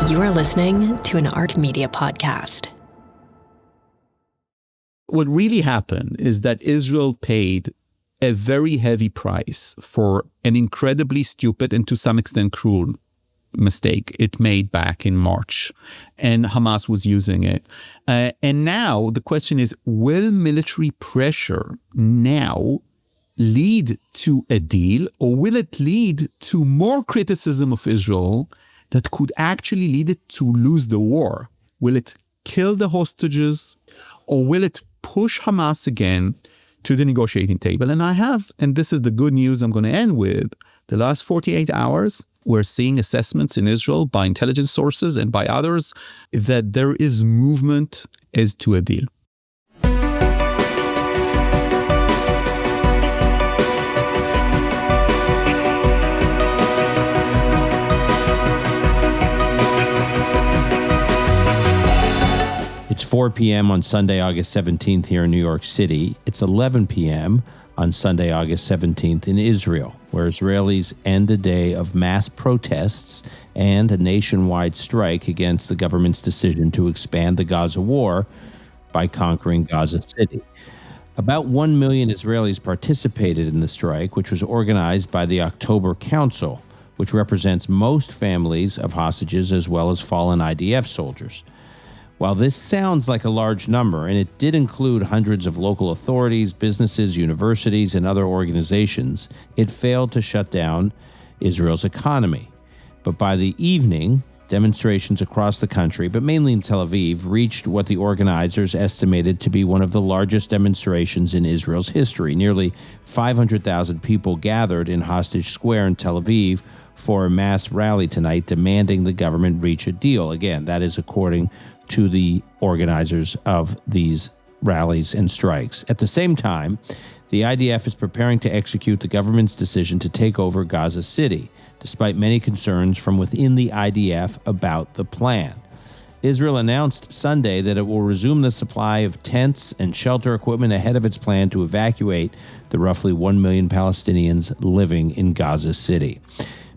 You are listening to an Ark Media podcast. What really happened is that Israel paid a very heavy price for an incredibly stupid and to some extent cruel mistake it made back in March. And Hamas was using it. And now the question is, will military pressure now lead to a deal, or will it lead to more criticism of Israel that could actually lead it to lose the war? Will it kill the hostages, or will it push Hamas again to the negotiating table? And this is the good news I'm going to end with, the last 48 hours, we're seeing assessments in Israel by intelligence sources and by others that there is movement as to a deal. It's 4 p.m. on Sunday, August 17th here in New York City. It's 11 p.m. on Sunday, August 17th in Israel, where Israelis end a day of mass protests and a nationwide strike against the government's decision to expand the Gaza war by conquering Gaza City. About 1 million Israelis participated in the strike, which was organized by the October Council, which represents most families of hostages as well as fallen IDF soldiers. While this sounds like a large number, and it did include hundreds of local authorities, businesses, universities, and other organizations, it failed to shut down Israel's economy. But by the evening, demonstrations across the country, but mainly in Tel Aviv, reached what the organizers estimated to be one of the largest demonstrations in Israel's history. Nearly 500,000 people gathered in Hostage Square in Tel Aviv for a mass rally tonight demanding the government reach a deal. Again, that is according to the organizers of these rallies and strikes. At the same time, the IDF is preparing to execute the government's decision to take over Gaza City, despite many concerns from within the IDF about the plan. Israel announced Sunday that it will resume the supply of tents and shelter equipment ahead of its plan to evacuate the roughly 1 million Palestinians living in Gaza City.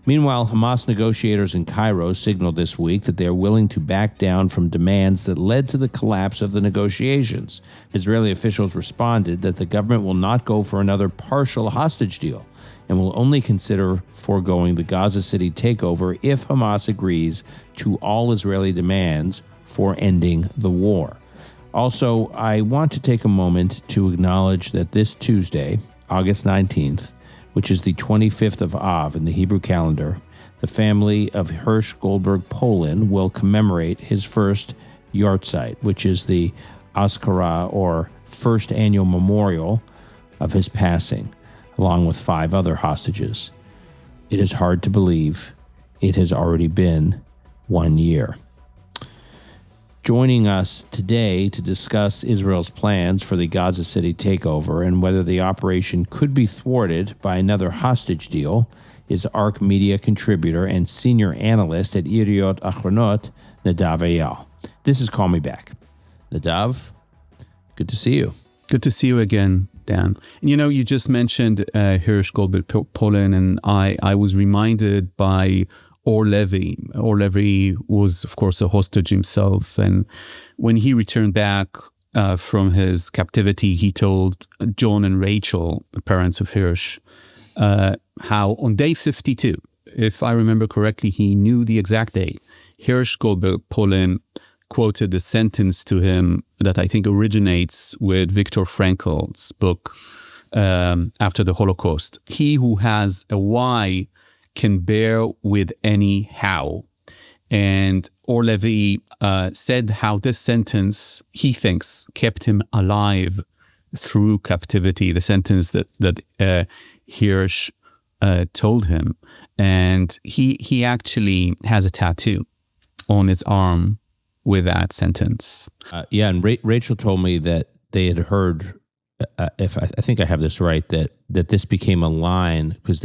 Meanwhile, Hamas negotiators in Cairo signaled this week that they are willing to back down from demands that led to the collapse of the negotiations. Israeli officials responded that the government will not go for another partial hostage deal and will only consider foregoing the Gaza City takeover if Hamas agrees to all Israeli demands for ending the war. Also, I want to take a moment to acknowledge that this Tuesday, August 19th, which is the 25th of Av in the Hebrew calendar, the family of Hirsch Goldberg Polin will commemorate his first yahrzeit, which is the Azkara, or first annual memorial of his passing, along with 5 other hostages. It is hard to believe it has already been 1 year. Joining us today to discuss Israel's plans for the Gaza City takeover and whether the operation could be thwarted by another hostage deal is Ark Media contributor and senior analyst at Yediot Achronot, Nadav Eyal. This is Call Me Back. Nadav, good to see you. Good to see you again, Dan. And you just mentioned Hirsch Goldberg Polin, and I was reminded by Or Levy. Or Levy was, of course, a hostage himself. And when he returned back from his captivity, he told John and Rachel, the parents of Hirsch, how on day 52, if I remember correctly, he knew the exact date, Hirsch Goldberg Polin quoted a sentence to him that I think originates with Viktor Frankl's book, After the Holocaust. He who has a why can bear with any how. And Or-Levy said how this sentence, he thinks, kept him alive through captivity, the sentence that Hirsch told him. And he actually has a tattoo on his arm with that sentence. And Rachel told me that they had heard, if I think I have this right, that this became a line, because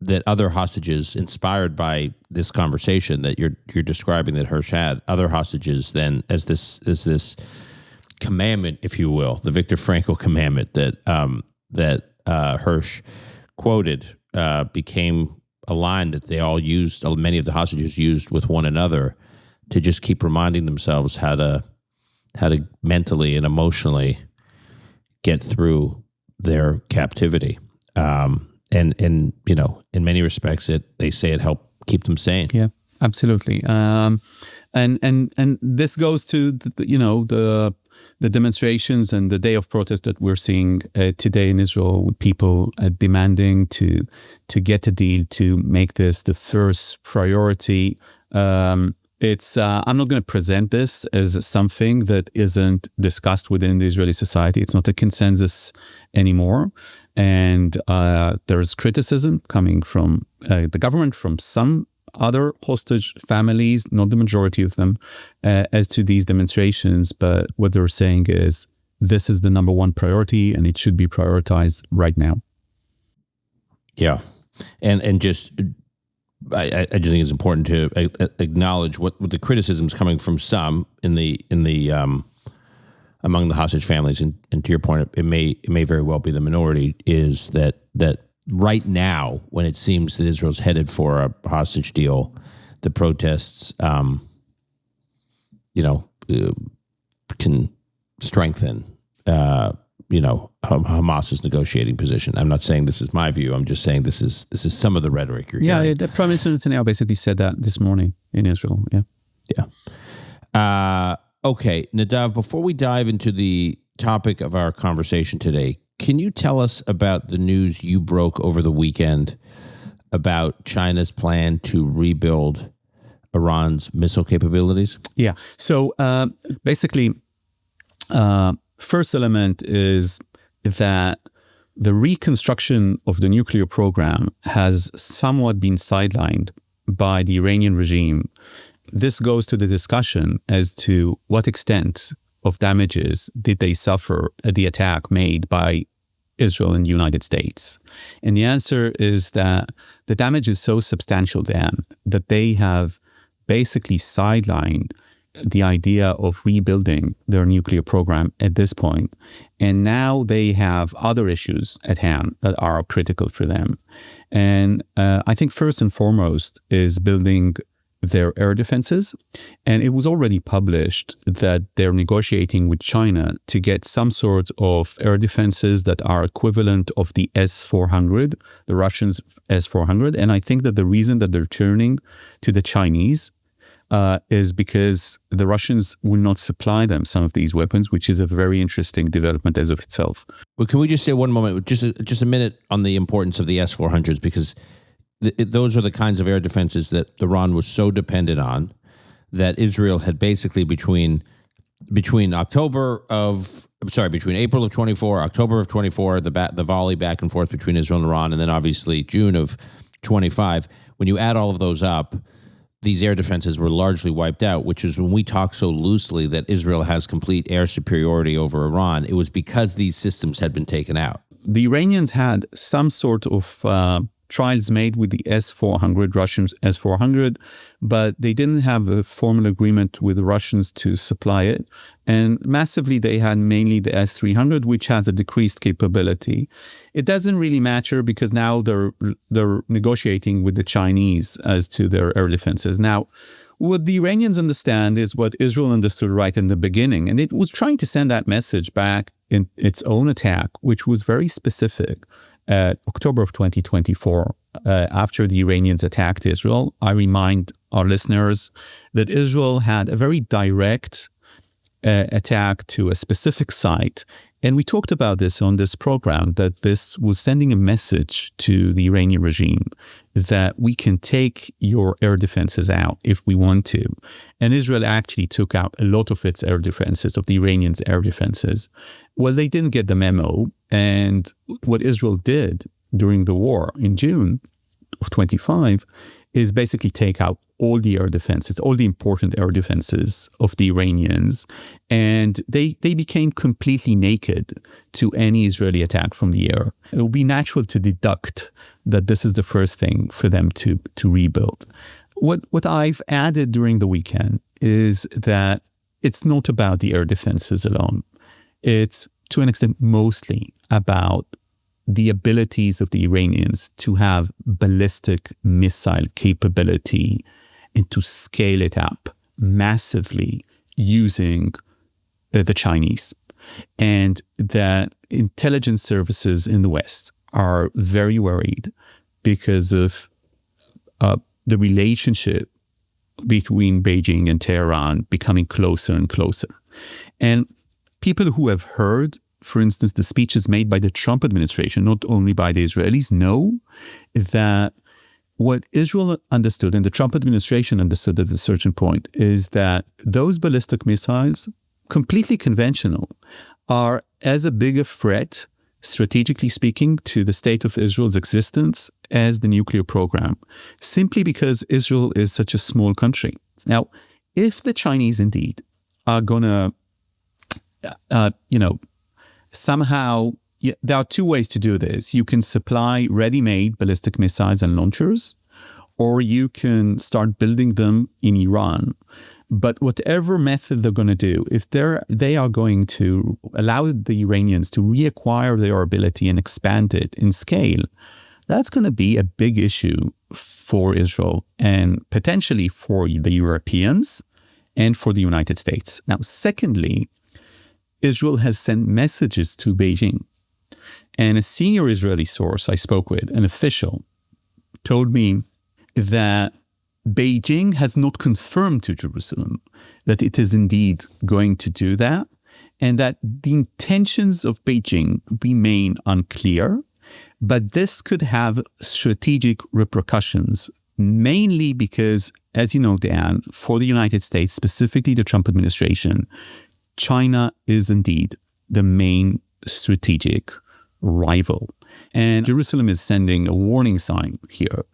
that other hostages, inspired by this conversation that you're describing that Hirsch had, other hostages then as this commandment, if you will, the Viktor Frankl commandment that Hirsch quoted, became a line that they all used, many of the hostages used with one another, to just keep reminding themselves how to mentally and emotionally get through their captivity. And in many respects, they say it helped keep them sane. Yeah, absolutely. And this goes to the demonstrations and the day of protest that we're seeing today in Israel, with people demanding to get a deal, to make this the first priority. I'm not going to present this as something that isn't discussed within the Israeli society. It's not a consensus anymore. And there's criticism coming from the government, from some other hostage families, not the majority of them, as to these demonstrations. But what they're saying is this is the number one priority and it should be prioritized right now. Yeah. And just, I just think it's important to acknowledge what the criticisms coming from some in the among the hostage families, and to your point, it may very well be the minority, is that right now, when it seems that Israel's headed for a hostage deal, the protests, can strengthen, Hamas's negotiating position. I'm not saying this is my view. I'm just saying this is some of the rhetoric you're hearing. Yeah, Prime Minister Netanyahu basically said that this morning in Israel. Yeah. Yeah. Okay, Nadav, before we dive into the topic of our conversation today, can you tell us about the news you broke over the weekend about China's plan to rebuild Iran's missile capabilities? Yeah. So basically, first element is that the reconstruction of the nuclear program has somewhat been sidelined by the Iranian regime. This goes to the discussion as to what extent of damages did they suffer at the attack made by Israel and the United States. And the answer is that the damage is so substantial, Dan, that they have basically sidelined the idea of rebuilding their nuclear program at this point. And now they have other issues at hand that are critical for them. And I think first and foremost is building their air defenses. And it was already published that they're negotiating with China to get some sort of air defenses that are equivalent of the S-400, the Russians' S-400. And I think that the reason that they're turning to the Chinese is because the Russians will not supply them some of these weapons, which is a very interesting development as of itself. Well, can we just say one moment, just a minute on the importance of the S-400s, because those are the kinds of air defenses that Iran was so dependent on that Israel had basically between April of 24, October of 24, the volley back and forth between Israel and Iran, and then obviously June of 25. When you add all of those up, these air defenses were largely wiped out, which is when we talk so loosely that Israel has complete air superiority over Iran. It was because these systems had been taken out. The Iranians had some sort of trials made with the S-400, Russian S-400, but they didn't have a formal agreement with the Russians to supply it. And massively, they had mainly the S-300, which has a decreased capability. It doesn't really matter because now they're negotiating with the Chinese as to their air defenses. Now, what the Iranians understand is what Israel understood right in the beginning, and it was trying to send that message back in its own attack, which was very specific. October of 2024, after the Iranians attacked Israel, I remind our listeners that Israel had a very direct attack to a specific site. And we talked about this on this program, that this was sending a message to the Iranian regime that we can take your air defenses out if we want to. And Israel actually took out a lot of its air defenses, of the Iranians' air defenses. Well, they didn't get the memo. And what Israel did during the war in June of 25 is basically take out all the air defenses, all the important air defenses of the Iranians. And they became completely naked to any Israeli attack from the air. It would be natural to deduct that this is the first thing for them to rebuild. What I've added during the weekend is that it's not about the air defenses alone. It's, to an extent, mostly about the abilities of the Iranians to have ballistic missile capability and to scale it up massively using the Chinese. And that intelligence services in the West are very worried because of the relationship between Beijing and Tehran becoming closer and closer. And people who have heard, for instance, the speeches made by the Trump administration, not only by the Israelis, know that what Israel understood and the Trump administration understood at a certain point is that those ballistic missiles, completely conventional, are as a big a threat, strategically speaking, to the state of Israel's existence as the nuclear program, simply because Israel is such a small country. Now, if the Chinese indeed are going to, somehow, there are two ways to do this. You can supply ready-made ballistic missiles and launchers, or you can start building them in Iran. But whatever method they're going to do, if they are going to allow the Iranians to reacquire their ability and expand it in scale, that's going to be a big issue for Israel and potentially for the Europeans and for the United States. Now, secondly, Israel has sent messages to Beijing. And a senior Israeli source I spoke with, an official, told me that Beijing has not confirmed to Jerusalem that it is indeed going to do that, and that the intentions of Beijing remain unclear, but this could have strategic repercussions, mainly because, as you know, Dan, for the United States, specifically the Trump administration, China is indeed the main strategic rival. And Jerusalem is sending a warning sign here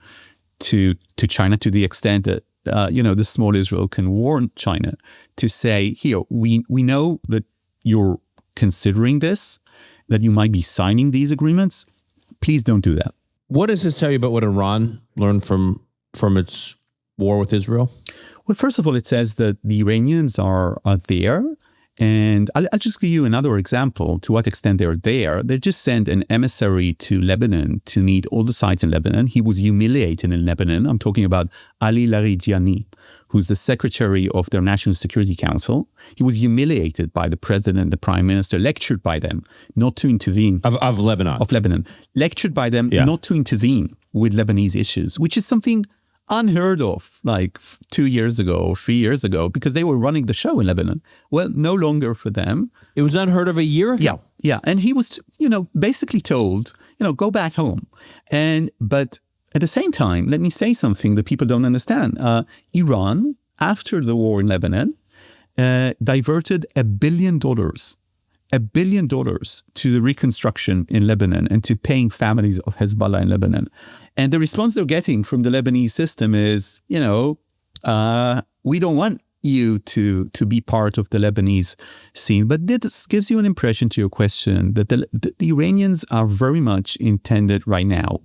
to China, to the extent that, the small Israel can warn China to say, here, we know that you're considering this, that you might be signing these agreements. Please don't do that. What does this tell you about what Iran learned from its war with Israel? Well, first of all, it says that the Iranians are there. And I'll just give you another example to what extent they're there. They just sent an emissary to Lebanon to meet all the sides in Lebanon. He was humiliated in Lebanon. I'm talking about Ali Larijani, who's the secretary of their National Security Council. He was humiliated by the president, the prime minister, lectured by them not to intervene. Of Lebanon. Of Lebanon. Lectured by them not to intervene with Lebanese issues, which is something unheard of like 2 years ago or 3 years ago, because they were running the show in Lebanon. Well, no longer for them. It was unheard of a year ago. Yeah. And he was, basically told, go back home. But at the same time, let me say something that people don't understand. Iran, after the war in Lebanon, diverted $1 billion to the reconstruction in Lebanon and to paying families of Hezbollah in Lebanon. And the response they're getting from the Lebanese system is, we don't want you to be part of the Lebanese scene. But this gives you an impression to your question that the Iranians are very much intended right now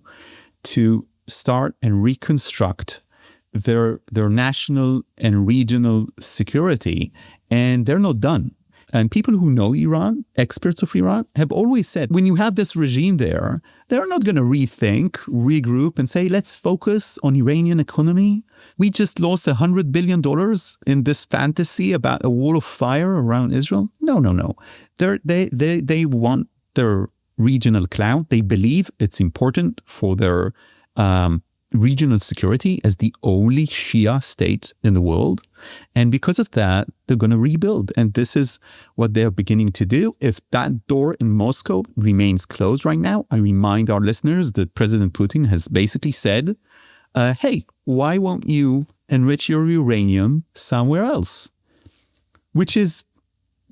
to start and reconstruct their national and regional security, and they're not done. And people who know Iran, experts of Iran, have always said, when you have this regime there, they're not going to rethink, regroup, and say, let's focus on Iranian economy. We just lost $100 billion in this fantasy about a wall of fire around Israel. No. They want their regional clout. They believe it's important for their regional security as the only Shia state in the world. And because of that, they're going to rebuild. And this is what they're beginning to do. If that door in Moscow remains closed right now, I remind our listeners that President Putin has basically said, hey, why won't you enrich your uranium somewhere else? Which is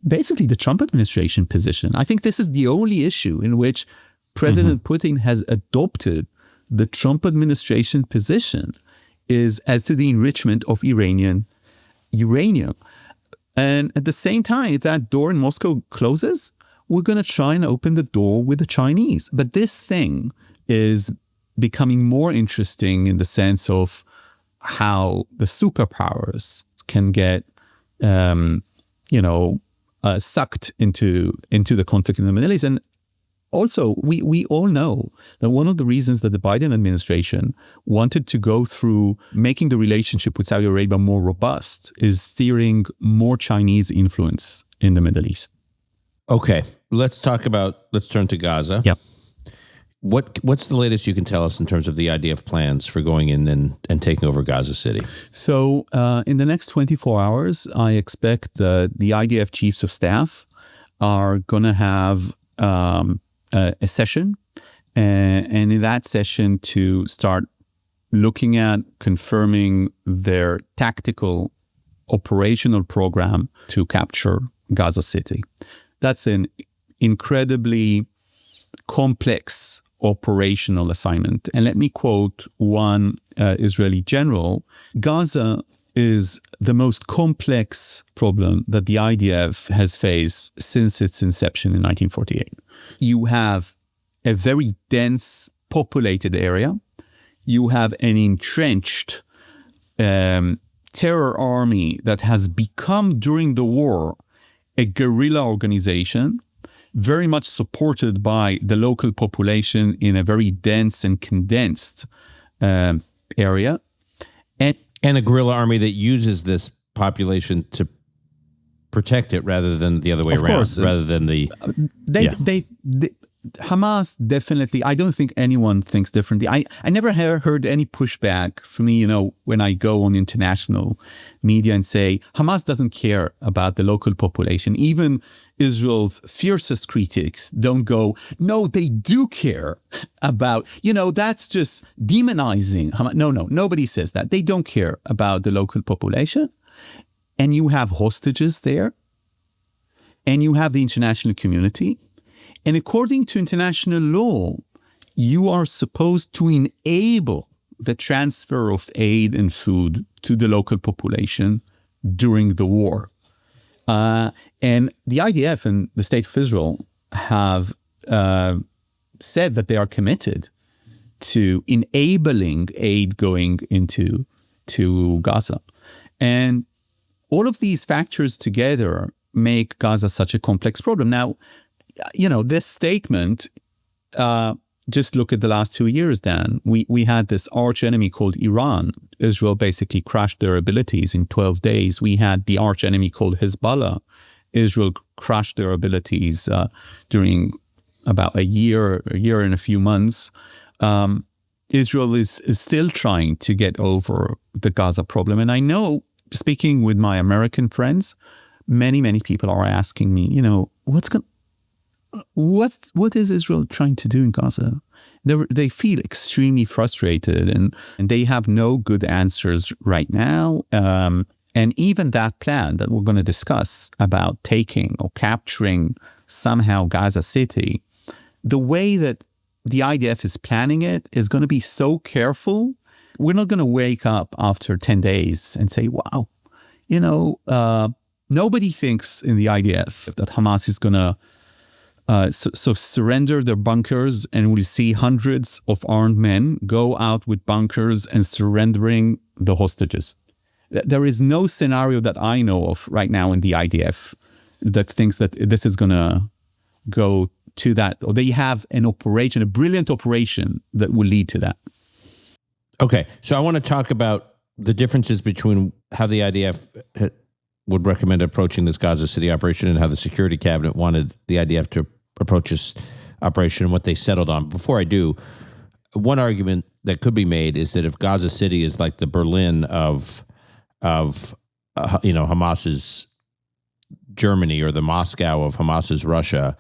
basically the Trump administration position. I think this is the only issue in which President Putin has adopted the Trump administration position, is as to the enrichment of Iranian uranium. And at the same time, if that door in Moscow closes, we're going to try and open the door with the Chinese. But this thing is becoming more interesting in the sense of how the superpowers can get, sucked into the conflict in the Middle East. And also, we all know that one of the reasons that the Biden administration wanted to go through making the relationship with Saudi Arabia more robust is fearing more Chinese influence in the Middle East. Okay, let's turn to Gaza. Yep. What's the latest you can tell us in terms of the IDF plans for going in and taking over Gaza City? So in the next 24 hours, I expect the IDF chiefs of staff are going to have a session, and in that session to start looking at confirming their tactical operational program to capture Gaza City. That's an incredibly complex operational assignment. And let me quote one Israeli general. Gaza is the most complex problem that the IDF has faced since its inception in 1948. You have a very dense populated area. You have an entrenched terror army that has become, during the war, a guerrilla organization, very much supported by the local population in a very dense and condensed area. And a guerrilla army that uses this population to protect it rather than the other way around. Course. Rather than Hamas definitely, I don't think anyone thinks differently. I never heard any pushback from me, when I go on international media and say, Hamas doesn't care about the local population. Even Israel's fiercest critics don't go, no, they do care about, that's just demonizing Hamas. No, nobody says that. They don't care about the local population. And you have hostages there. And you have the international community. And according to international law, you are supposed to enable the transfer of aid and food to the local population during the war. And the IDF and the State of Israel have said that they are committed to enabling aid going into Gaza. And all of these factors together make Gaza such a complex problem. Now, this statement, just look at the last 2 years, Dan. We had this arch enemy called Iran. Israel basically crashed their abilities in 12 days. We had the arch enemy called Hezbollah. Israel crashed their abilities during about a year and a few months. Israel is still trying to get over the Gaza problem. And I know, speaking with my American friends, many people are asking me, what is Israel trying to do in Gaza? They feel extremely frustrated and they have no good answers right now. And even that plan that we're going to discuss about taking or capturing somehow Gaza City, the way that the IDF is planning it is going to be so careful. We're not going to wake up after 10 days and say, wow, nobody thinks in the IDF that Hamas is going to surrender their bunkers, and we'll see hundreds of armed men go out with bunkers and surrendering the hostages. There is no scenario that I know of right now in the IDF that thinks that this is going to go to that, or they have a brilliant operation that will lead to that. Okay, so I want to talk about the differences between how the IDF would recommend approaching this Gaza City operation and how the Security Cabinet wanted the IDF to approach this operation and what they settled on. Before I do, one argument that could be made is that if Gaza City is like the Berlin of Hamas's Germany or the Moscow of Hamas's Russia,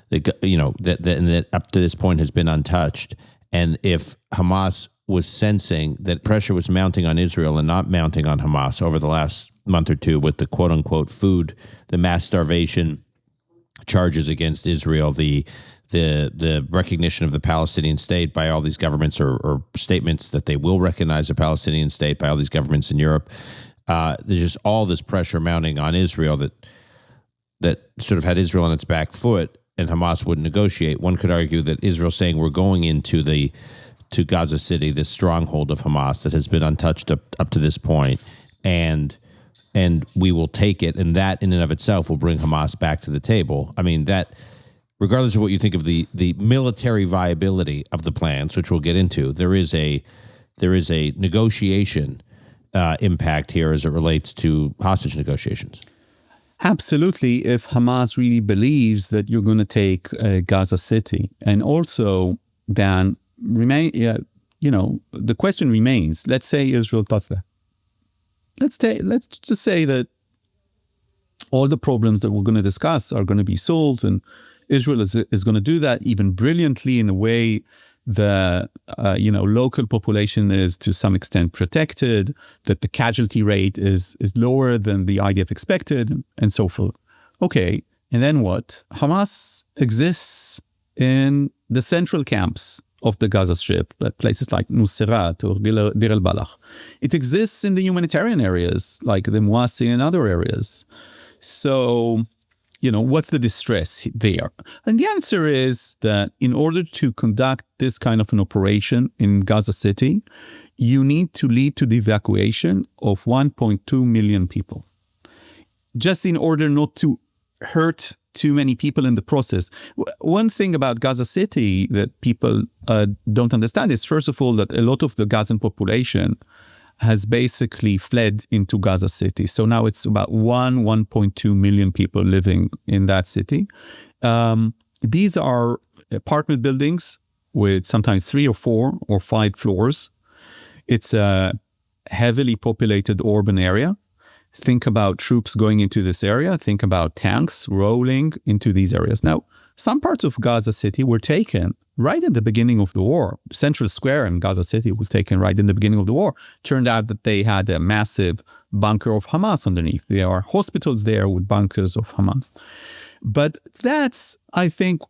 that up to this point has been untouched. And if Hamas was sensing that pressure was mounting on Israel and not mounting on Hamas over the last month or two with the quote unquote food, the mass starvation charges against Israel, the recognition of the Palestinian state by all these governments or statements that they will recognize a Palestinian state by all these governments in Europe. There's just all this pressure mounting on Israel that sort of had Israel on its back foot, and Hamas wouldn't negotiate. One could argue that Israel saying we're going into to Gaza City, this stronghold of Hamas that has been untouched up to this point, and we will take it, and that in and of itself will bring Hamas back to the table. I mean, that regardless of what you think of the military viability of the plans, which we'll get into, there is a negotiation impact here as it relates to hostage negotiations. Absolutely, if Hamas really believes that you're going to take Gaza City. And also, Dan, the question remains, let's say Israel does that. Let's just say that all the problems that we're going to discuss are going to be solved, and Israel is going to do that even brilliantly in a way the local population is to some extent protected, that the casualty rate is lower than the IDF expected, and so forth. Okay, and then what? Hamas exists in the central camps of the Gaza Strip, places like Nuseirat or Deir el-Balach. It exists in the humanitarian areas, like the Muasi and other areas. So, what's the distress there? And the answer is that in order to conduct this kind of an operation in Gaza City, you need to lead to the evacuation of 1.2 million people, just in order not to hurt too many people in the process. One thing about Gaza City that people don't understand is, first of all, that a lot of the Gazan population has basically fled into Gaza City. So now it's about 1.2 million people living in that city. These are apartment buildings with sometimes 3 or 4 or 5 floors. It's a heavily populated urban area. Think about troops going into this area. Think about tanks rolling into these areas. Now, some parts of Gaza City were taken right at the beginning of the war. Central Square in Gaza City was taken right in the beginning of the war. Turned out that they had a massive bunker of Hamas underneath. There are hospitals there with bunkers of Hamas. But that's, I think,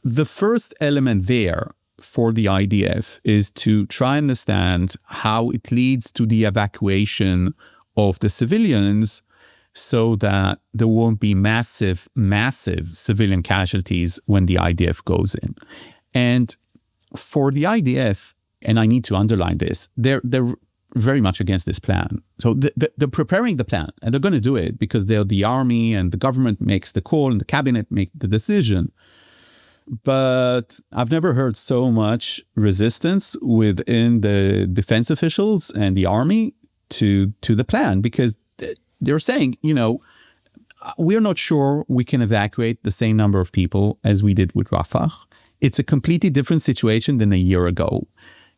the first element there for the IDF is to try and understand how it leads to the evacuation of the civilians so that there won't be massive civilian casualties when the IDF goes in. And for the IDF, and I need to underline this, they're very much against this plan. So they're preparing the plan, and they're going to do it because they're the army and the government makes the call and the cabinet make the decision. But I've never heard so much resistance within the defense officials and the army to the plan, because they're saying, we're not sure we can evacuate the same number of people as we did with Rafah. It's a completely different situation than a year ago.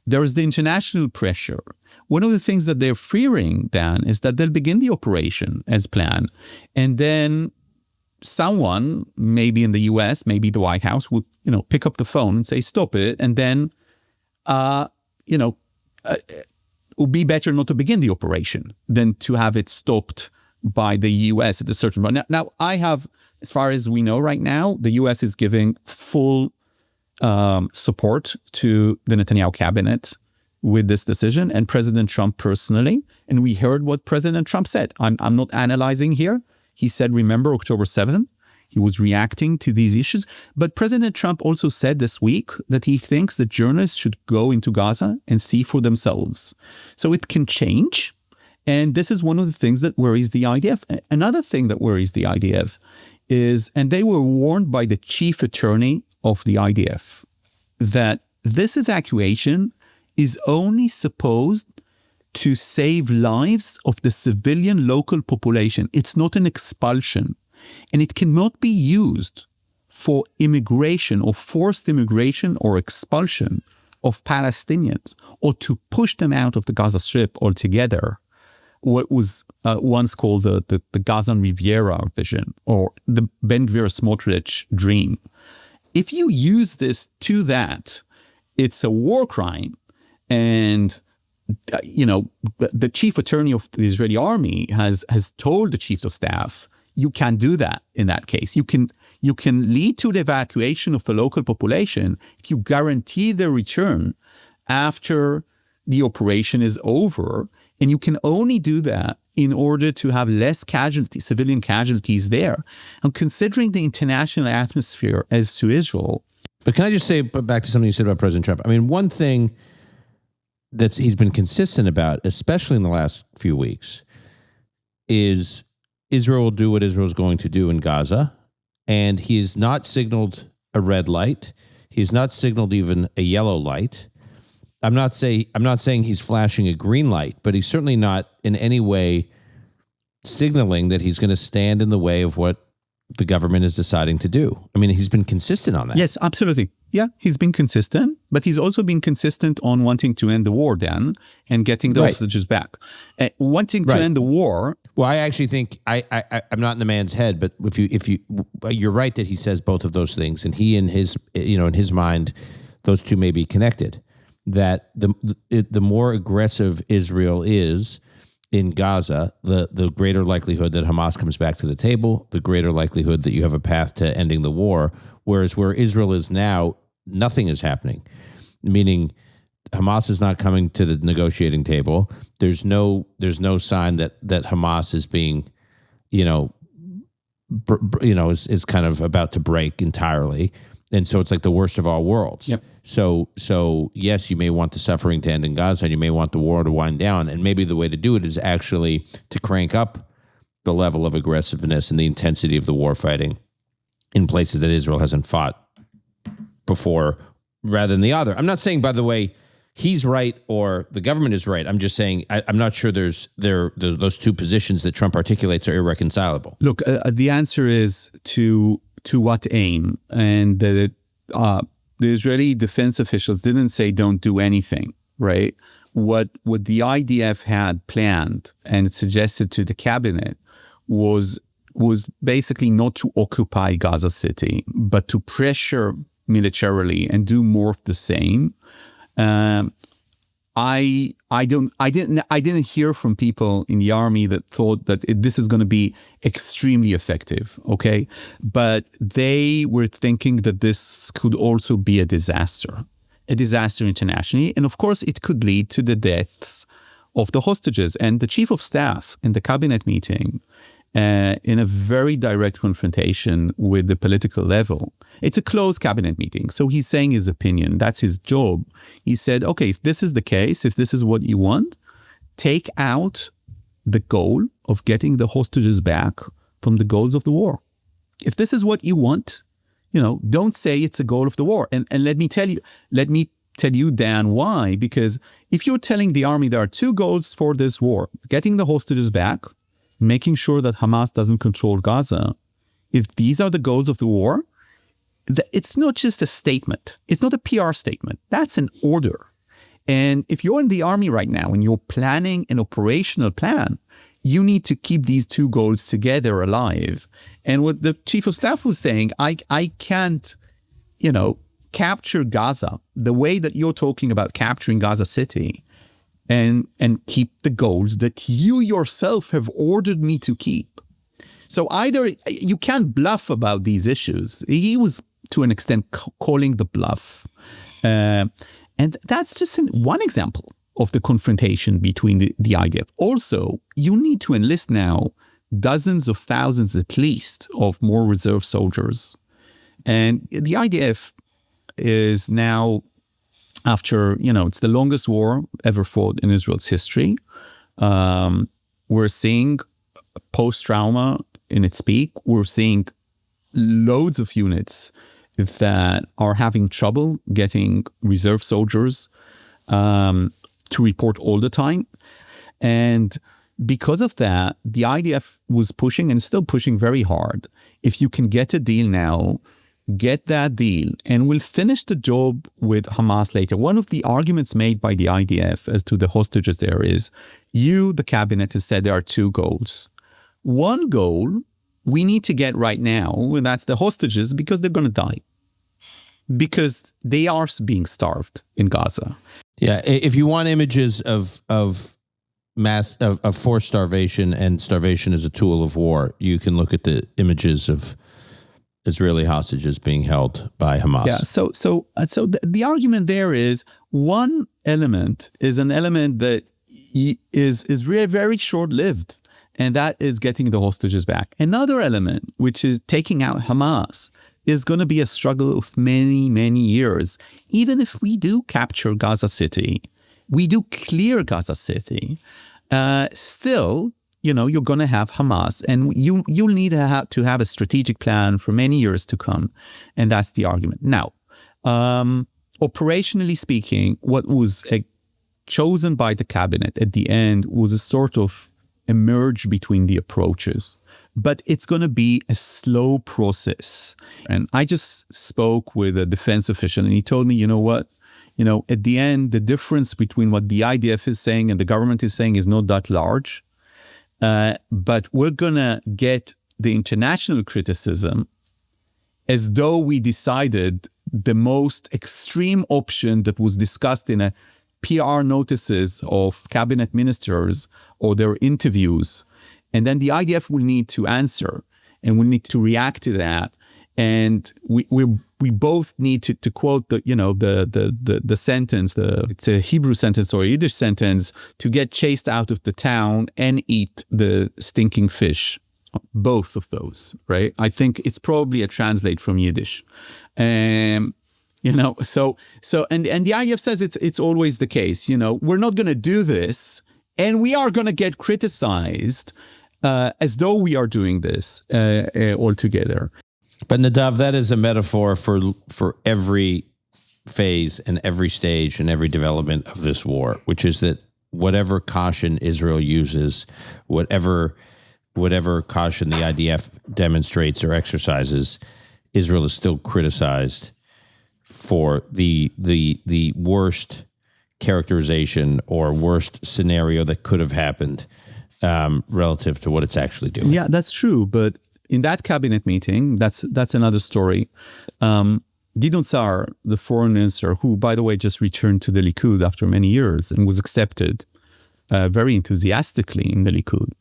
There is the international pressure. One of the things that they're fearing, Dan, is that they'll begin the operation as planned, and then someone, maybe in the US, maybe the White House, would, pick up the phone and say, stop it. And then, it would be better not to begin the operation than to have it stopped by the US at a certain point. Now, as far as we know right now, the US is giving full support to the Netanyahu cabinet with this decision, and President Trump personally. And we heard what President Trump said. I'm not analyzing here. He said, remember October 7th? He was reacting to these issues. But President Trump also said this week that he thinks that journalists should go into Gaza and see for themselves. So it can change. And this is one of the things that worries the IDF. Another thing that worries the IDF is, and they were warned by the chief attorney of the IDF, that this evacuation is only supposed to save lives of the civilian local population. It's not an expulsion. And it cannot be used for immigration or forced immigration or expulsion of Palestinians, or to push them out of the Gaza Strip altogether. What was once called the Gazan Riviera vision, or the Ben Gvir Smotrich dream. If you use this to that, it's a war crime. And the chief attorney of the Israeli army has told the chiefs of staff, you can't do that in that case. You can lead to the evacuation of the local population if you guarantee their return after the operation is over. And you can only do that in order to have less casualties, civilian casualties there. And considering the international atmosphere as to Israel. But can I just say, back to something you said about President Trump? I mean, one thing that he's been consistent about, especially in the last few weeks, is Israel will do what Israel's going to do in Gaza. And he has not signaled a red light. He has not signaled even a yellow light. I'm not saying he's flashing a green light, but he's certainly not in any way signaling that he's going to stand in the way of what the government is deciding to do. I mean, he's been consistent on that. Yes, absolutely. Yeah, he's been consistent, but he's also been consistent on wanting to end the war, Dan, and getting the hostages back. Wanting to end the war. Well, I actually think I'm not in the man's head, but you're right that he says both of those things, and he in his mind, those two may be connected. That the more aggressive Israel is in Gaza, the greater likelihood that Hamas comes back to the table, the greater likelihood that you have a path to ending the war. Whereas where Israel is now, nothing is happening, meaning Hamas is not coming to the negotiating table. There's no sign that Hamas is being, is kind of about to break entirely. And so it's like the worst of all worlds. Yep. So yes, you may want the suffering to end in Gaza, and you may want the war to wind down. And maybe the way to do it is actually to crank up the level of aggressiveness and the intensity of the war fighting in places that Israel hasn't fought before, rather than the other. I'm not saying, by the way, he's right or the government is right. I'm just saying I'm not sure those two positions that Trump articulates are irreconcilable. Look, the answer is to what aim? And the Israeli defense officials didn't say don't do anything, right? What the IDF had planned and suggested to the cabinet was basically not to occupy Gaza City, but to pressure militarily and do more of the same. I didn't hear from people in the army that thought that this is going to be extremely effective. Okay, but they were thinking that this could also be a disaster internationally, and of course it could lead to the deaths of the hostages. And the chief of staff in the cabinet meeting, in a very direct confrontation with the political level. It's a closed cabinet meeting, so he's saying his opinion. That's his job. He said, okay, if this is the case, if this is what you want, take out the goal of getting the hostages back from the goals of the war. If this is what you want, don't say it's a goal of the war. And let me tell you, Dan, why? Because if you're telling the army there are two goals for this war, getting the hostages back, making sure that Hamas doesn't control Gaza, if these are the goals of the war, it's not just a statement. It's not a PR statement. That's an order. And if you're in the army right now and you're planning an operational plan, you need to keep these two goals together alive. And what the chief of staff was saying, I can't, capture Gaza the way that you're talking about capturing Gaza City and keep the goals that you yourself have ordered me to keep. So either you can't bluff about these issues. He was, to an extent, calling the bluff. And that's just one example of the confrontation between the IDF. Also, you need to enlist now dozens of thousands at least of more reserve soldiers. And the IDF is now, after, it's the longest war ever fought in Israel's history. We're seeing post-trauma in its peak. We're seeing loads of units that are having trouble getting reserve soldiers to report all the time. And because of that, the IDF was pushing and still pushing very hard. If you can get a deal now, get that deal, and we'll finish the job with Hamas later. One of the arguments made by the IDF as to the hostages there is, the cabinet, has said there are two goals. One goal we need to get right now, and that's the hostages, because they're going to die. Because they are being starved in Gaza. Yeah, if you want images of forced starvation and starvation as a tool of war, you can look at the images of Israeli hostages being held by Hamas. Yeah, so the argument there is one element is an element that is very, very short-lived, and that is getting the hostages back. Another element, which is taking out Hamas, is going to be a struggle of many, many years. Even if we do capture Gaza City, we do clear Gaza City, still, you're going to have Hamas, and you'll need to have a strategic plan for many years to come. And that's the argument. Now, operationally speaking, what was chosen by the cabinet at the end was a sort of a merge between the approaches. But it's going to be a slow process. And I just spoke with a defense official, and he told me, you know what? At the end, the difference between what the IDF is saying and the government is saying is not that large. But we're going to get the international criticism as though we decided the most extreme option that was discussed in a PR notices of cabinet ministers or their interviews. And then the IDF will need to answer, and we'll need to react to that. And we both need to quote the sentence, it's a Hebrew sentence or a Yiddish sentence, to get chased out of the town and eat the stinking fish. Both of those, right? I think it's probably a translate from Yiddish. So and the IDF says it's always the case. We're not going to do this, and we are going to get criticized as though we are doing this altogether. But Nadav, that is a metaphor for every phase and every stage and every development of this war, which is that whatever caution Israel uses, whatever caution the IDF demonstrates or exercises, Israel is still criticized for the worst characterization or worst scenario that could have happened relative to what it's actually doing. Yeah, that's true. But in that cabinet meeting, that's another story. Gideon Sa'ar, the foreign minister, who, by the way, just returned to the Likud after many years and was accepted very enthusiastically in the Likud,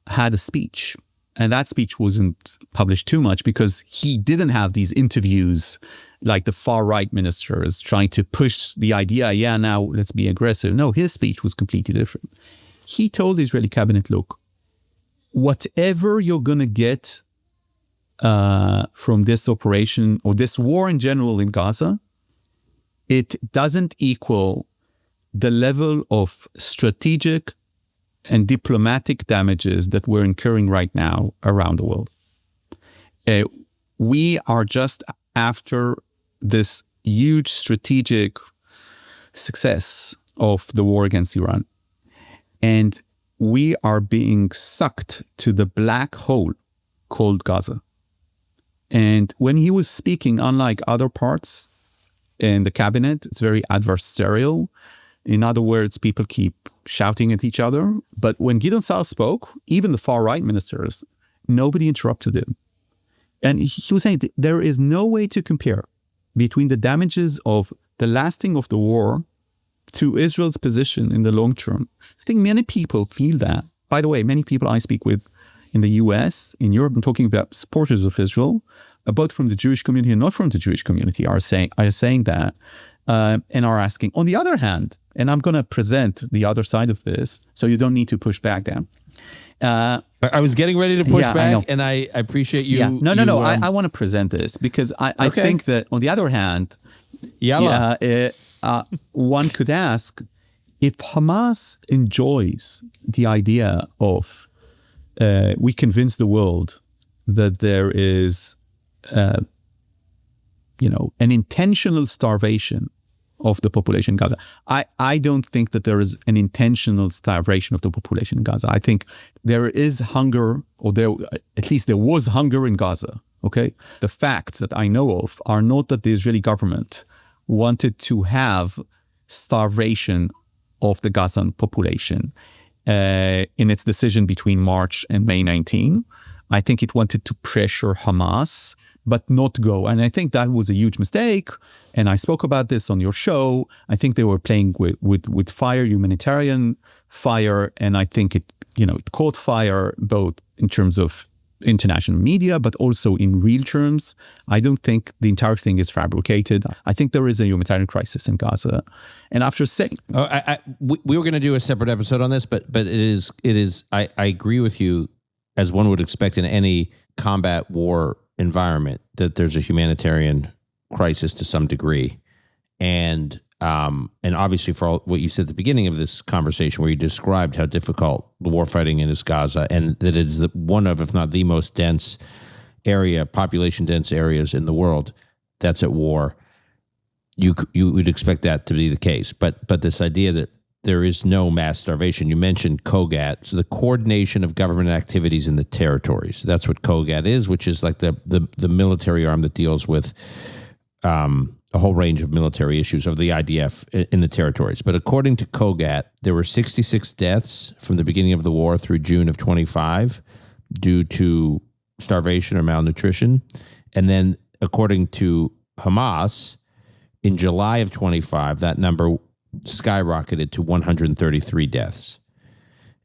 had a speech. And that speech wasn't published too much because he didn't have these interviews like the far-right ministers trying to push the idea, now let's be aggressive. No, his speech was completely different. He told the Israeli cabinet, look, whatever you're going to get from this operation or this war in general in Gaza, it doesn't equal the level of strategic and diplomatic damages that we're incurring right now around the world. We are just after this huge strategic success of the war against Iran. And we are being sucked to the black hole called Gaza. And when he was speaking, unlike other parts in the cabinet, it's very adversarial. In other words, people keep shouting at each other. But when Gideon Sa'ar spoke, even the far-right ministers, nobody interrupted him. And he was saying there is no way to compare between the damages of the lasting of the war to Israel's position in the long term. I think many people feel that. By the way, many people I speak with in the US, in Europe, I'm talking about supporters of Israel, both from the Jewish community and not from the Jewish community, are saying that and are asking. On the other hand, and I'm going to present the other side of this, so you don't need to push back down. I was getting ready to push back, and I appreciate you. Yeah. No. I want to present this because I think that on the other hand, one could ask if Hamas enjoys the idea of we convince the world that there is, an intentional starvation of the population in Gaza. I don't think that there is an intentional starvation of the population in Gaza. I think there is hunger, or at least there was hunger in Gaza. Okay, the facts that I know of are not that the Israeli government wanted to have starvation of the Gazan population in its decision between March and May 19. I think it wanted to pressure Hamas, but not go. And I think that was a huge mistake. And I spoke about this on your show. I think they were playing with fire, humanitarian fire. And I think it caught fire both in terms of international media, but also in real terms. I don't think the entire thing is fabricated. I think there is a humanitarian crisis in Gaza. And after saying... we were going to do a separate episode on this, but it is. I agree with you, as one would expect in any combat war environment, that there's a humanitarian crisis to some degree. And And obviously for all what you said at the beginning of this conversation, where you described how difficult the war fighting in is Gaza, and that it is one of, if not the most dense area, population dense areas in the world that's at war. You would expect that to be the case, but this idea that there is no mass starvation. You mentioned COGAT, so the coordination of government activities in the territories. That's what COGAT is, which is like the military arm that deals with a whole range of military issues of the IDF in the territories. But according to COGAT, there were 66 deaths from the beginning of the war through June of 25 due to starvation or malnutrition. And then according to Hamas, in July of 25, that number skyrocketed to 133 deaths.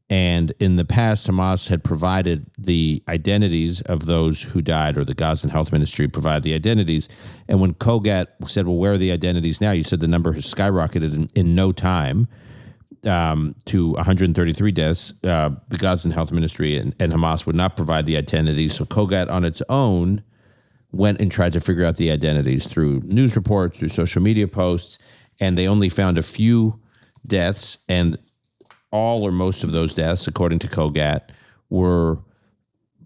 And in the past, Hamas had provided the identities of those who died, or the Gazan Health Ministry provided the identities. And when COGAT said, well, where are the identities now? You said the number has skyrocketed in no time to 133 deaths. The Gazan Health Ministry and Hamas would not provide the identities. So COGAT on its own went and tried to figure out the identities through news reports, through social media posts, and they only found a few deaths, and all or most of those deaths, according to COGAT, were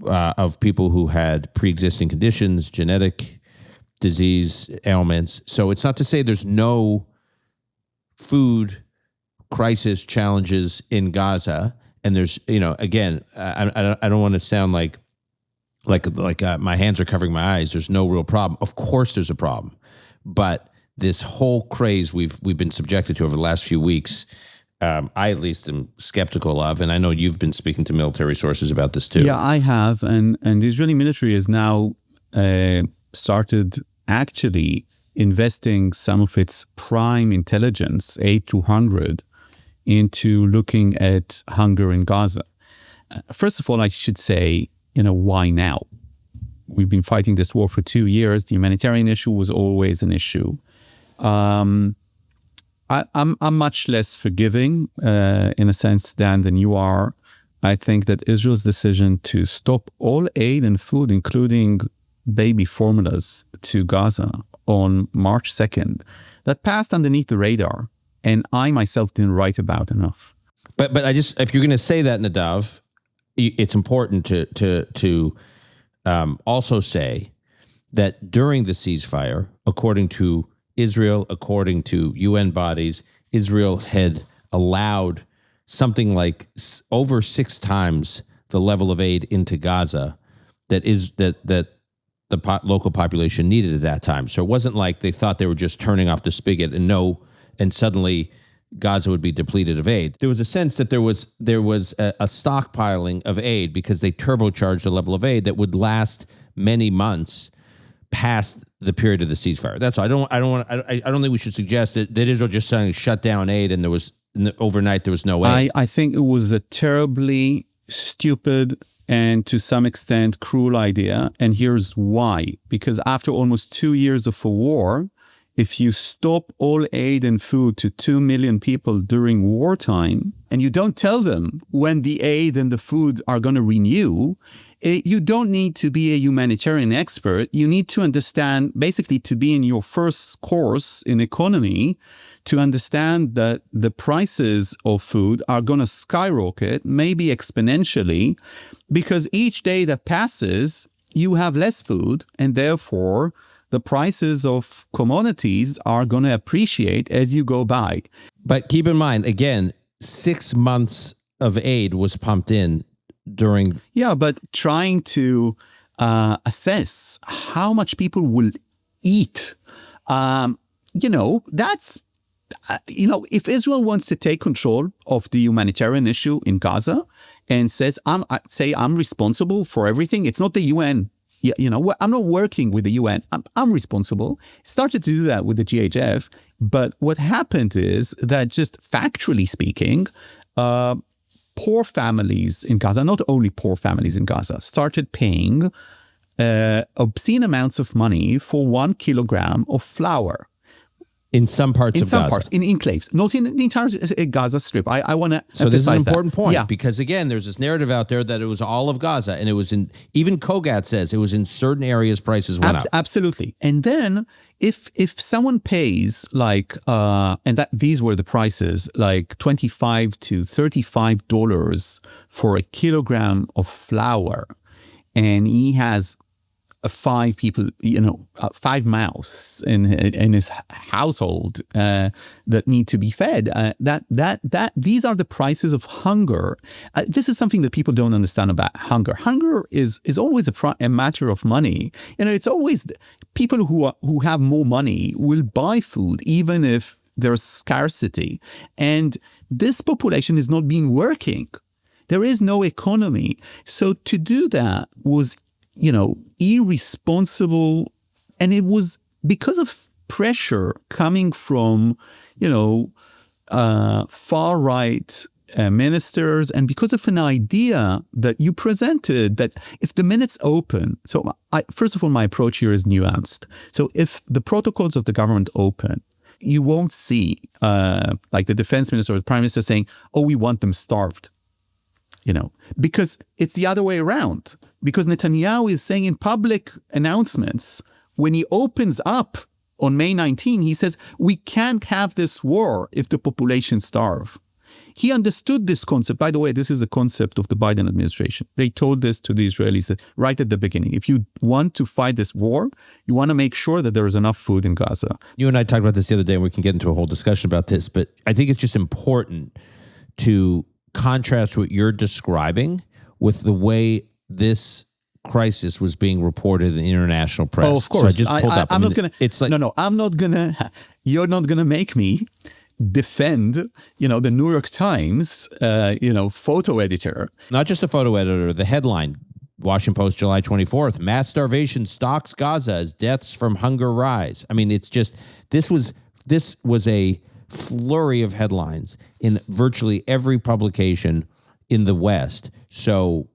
of people who had pre-existing conditions, genetic disease, ailments. So it's not to say there's no food crisis challenges in Gaza, and there's, again, I don't want to sound like my hands are covering my eyes. There's no real problem. Of course, there's a problem, but this whole craze we've been subjected to over the last few weeks, I at least am skeptical of, and I know you've been speaking to military sources about this too. Yeah, I have, and the Israeli military has now started actually investing some of its prime intelligence, 8-200, into looking at hunger in Gaza. First of all, I should say, why now? We've been fighting this war for 2 years. The humanitarian issue was always an issue. I'm much less forgiving in a sense than you are. I think that Israel's decision to stop all aid and food, including baby formulas, to Gaza on March 2nd, that passed underneath the radar, and I myself didn't write about enough. But if you're going to say that, Nadav, it's important to also say that during the ceasefire, according to Israel, according to UN bodies, Israel had allowed something like over 6 times the level of aid into Gaza that the local population needed at that time. So it wasn't like they thought they were just turning off the spigot and suddenly Gaza would be depleted of aid. There was a sense that there was a stockpiling of aid because they turbocharged a level of aid that would last many months past the period of the ceasefire. That's all. I don't think we should suggest that Israel just suddenly shut down aid and overnight there was no aid. I think it was a terribly stupid and to some extent cruel idea. And here's why. Because after almost 2 years of a war, if you stop all aid and food to 2 million people during wartime, and you don't tell them when the aid and the food are going to renew, you don't need to be a humanitarian expert. You need to understand, basically to be in your first course in economy, to understand that the prices of food are going to skyrocket, maybe exponentially, because each day that passes, you have less food, and therefore the prices of commodities are going to appreciate as you go by. But keep in mind, again, 6 months of aid was pumped in during... Yeah, but trying to assess how much people will eat, that's... if Israel wants to take control of the humanitarian issue in Gaza and says, I'm responsible for everything, it's not the UN. I'm not working with the UN. I'm responsible. Started to do that with the GHF. But what happened is that just factually speaking, poor families in Gaza, not only poor families in Gaza, started paying obscene amounts of money for 1 kilogram of flour. In some parts in of some Gaza. parts, in enclaves, not in the entire Gaza Strip. I want to So this is an important point, Yeah. because again, there's this narrative out there that it was all of Gaza, and it was in, even Kogat says it was in certain areas prices went up. Absolutely. And then if someone pays like and that these were the prices, like $25 to $35 for a kilogram of flour, and he has 5 people, 5 mouths in his household that need to be fed. These are the prices of hunger. This is something that people don't understand about hunger. Hunger is always a matter of money. It's always people who have more money will buy food even if there's scarcity. And this population is not being working. There is no economy. So to do that was irresponsible, and it was because of pressure coming from, far-right ministers, and because of an idea that you presented that if the minutes open, so first of all, my approach here is nuanced. So if the protocols of the government open, you won't see like the defense minister or the prime minister saying, oh, we want them starved. Because it's the other way around. Because Netanyahu is saying in public announcements, when he opens up on May 19, he says, we can't have this war if the population starve. He understood this concept. By the way, this is a concept of the Biden administration. They told this to the Israelis right at the beginning. If you want to fight this war, you want to make sure that there is enough food in Gaza. You and I talked about this the other day, and we can get into a whole discussion about this, but I think it's just important to contrast what you're describing with the way this crisis was being reported in the international press. Oh, of course. So I just pulled up. I'm not going to. It's like, no, I'm not going to. You're not going to make me defend, the New York Times, photo editor. Not just a photo editor. The headline, Washington Post, July 24th: mass starvation stalks Gaza as deaths from hunger rise. I mean, it's just this was a flurry of headlines in virtually every publication in the West. So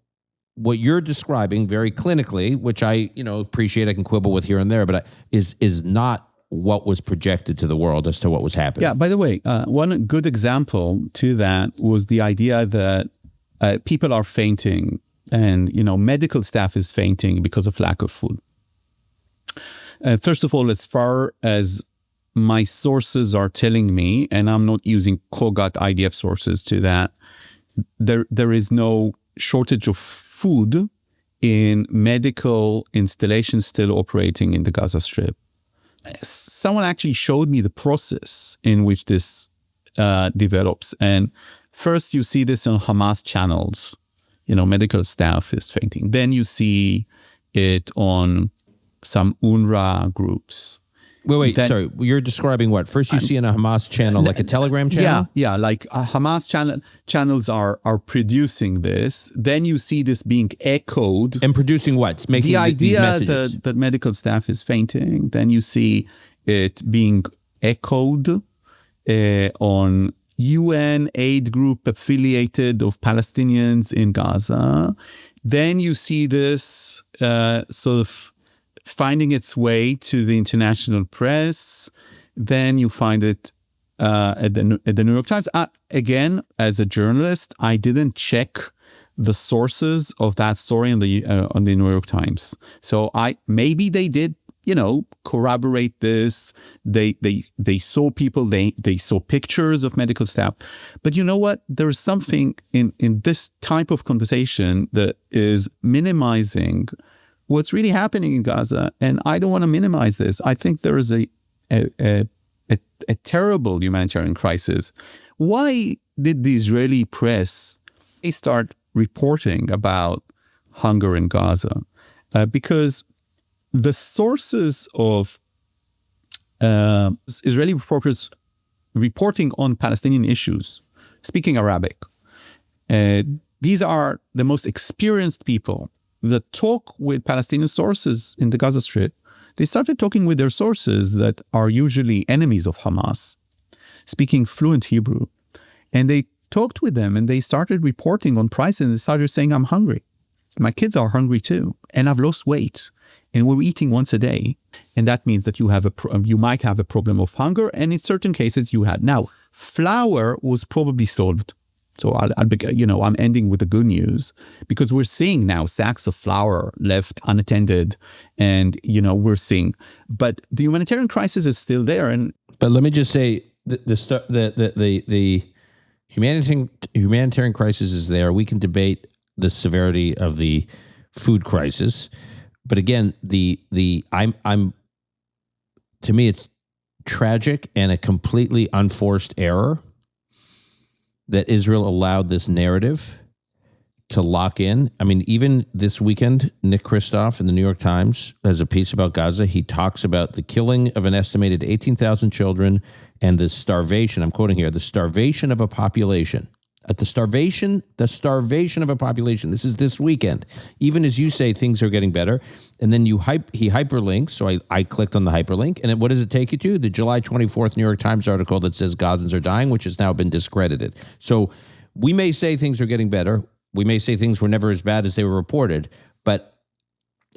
what you're describing very clinically, which I, appreciate, I can quibble with here and there, but is not what was projected to the world as to what was happening. Yeah, by the way, one good example to that was the idea that people are fainting and, medical staff is fainting because of lack of food. First of all, as far as my sources are telling me, and I'm not using Kogat IDF sources to that, there is no shortage of food in medical installations still operating in the Gaza Strip. Someone actually showed me the process in which this develops. And first you see this on Hamas channels, medical staff is fainting. Then you see it on some UNRWA groups. Wait, sorry. You're describing what? First you see in a Hamas channel, like a Telegram channel? Yeah, like Hamas channels are producing this. Then you see this being echoed. And producing what? It's making the idea these messages. that medical staff is fainting. Then you see it being echoed on UN aid group affiliated of Palestinians in Gaza. Then you see this sort of finding its way to the international press. Then you find it at the New York Times. Again, as a journalist, I didn't check the sources of that story on the New York Times. So maybe they did, corroborate this. They saw people. They saw pictures of medical staff. But you know what? There is something in this type of conversation that is minimizing what's really happening in Gaza, and I don't want to minimize this. I think there is a terrible humanitarian crisis. Why did the Israeli press start reporting about hunger in Gaza? Because the sources of Israeli reporters reporting on Palestinian issues, speaking Arabic, these are the most experienced people that talk with Palestinian sources in the Gaza Strip. They started talking with their sources that are usually enemies of Hamas, speaking fluent Hebrew. And they talked with them and they started reporting on prices and they started saying, I'm hungry. My kids are hungry too, and I've lost weight, and we're eating once a day, and that means that you might have a problem of hunger, and in certain cases you had. Now, flour was probably solved. So I'm ending with the good news, because we're seeing now sacks of flour left unattended, and we're seeing, but the humanitarian crisis is still there. But let me just say, the humanitarian crisis is there. We can debate the severity of the food crisis, but again, to me, it's tragic and a completely unforced error that Israel allowed this narrative to lock in. I mean, even this weekend, Nick Kristof in the New York Times has a piece about Gaza. He talks about the killing of an estimated 18,000 children and the starvation, I'm quoting here, the starvation of a population. The starvation of a population. This is this weekend. Even as you say, things are getting better. And then he hyperlinks. So I clicked on the hyperlink. And what does it take you to? The July 24th New York Times article that says Gazans are dying, which has now been discredited. So we may say things are getting better. We may say things were never as bad as they were reported. But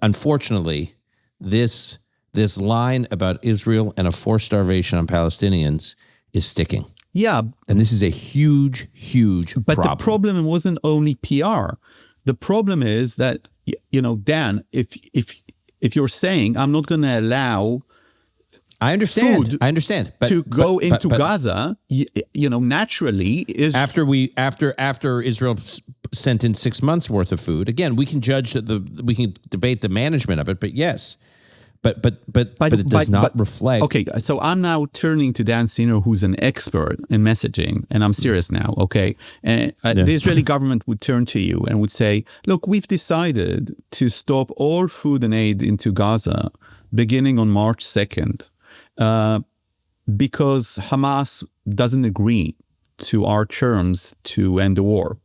unfortunately, this line about Israel and a forced starvation on Palestinians is sticking. Yeah. And this is a huge, huge problem. But the problem wasn't only PR. The problem is that, Dan, if you're saying I'm not going to allow food to go into Gaza, naturally is after Israel sent in 6 months worth of food. Again, we can judge we can debate the management of it, but yes. But it does not reflect. Okay, so I'm now turning to Dan Senor, who's an expert in messaging, and I'm serious now, okay? And the Israeli government would turn to you and would say, look, we've decided to stop all food and aid into Gaza beginning on March 2nd because Hamas doesn't agree to our terms to end the war.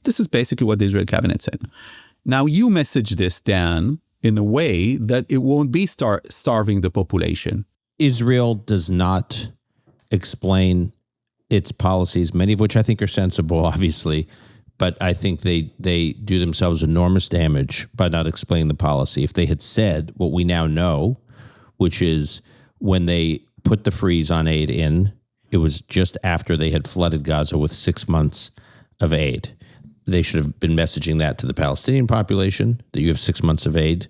This is basically what the Israeli cabinet said. Now, you message this, Dan, in a way that it won't be starving the population. Israel does not explain its policies, many of which I think are sensible, obviously, but I think they do themselves enormous damage by not explaining the policy. If they had said what we now know, which is when they put the freeze on aid in, it was just after they had flooded Gaza with 6 months of aid. They should have been messaging that to the Palestinian population, that you have 6 months of aid.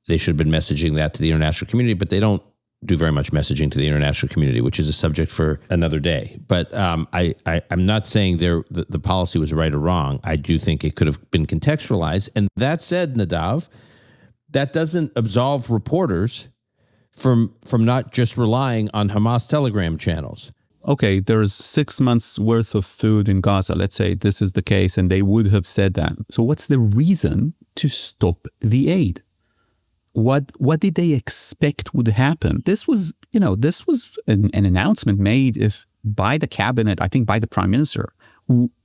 They should have been messaging that to the international community, but they don't do very much messaging to the international community, which is a subject for another day. But I'm not saying the policy was right or wrong. I do think it could have been contextualized. And that said, Nadav, that doesn't absolve reporters from not just relying on Hamas Telegram channels. Okay, there's 6 months worth of food in Gaza. Let's say this is the case, and they would have said that. So what's the reason to stop the aid? What did they expect would happen? This was an announcement made by the cabinet, I think by the prime minister.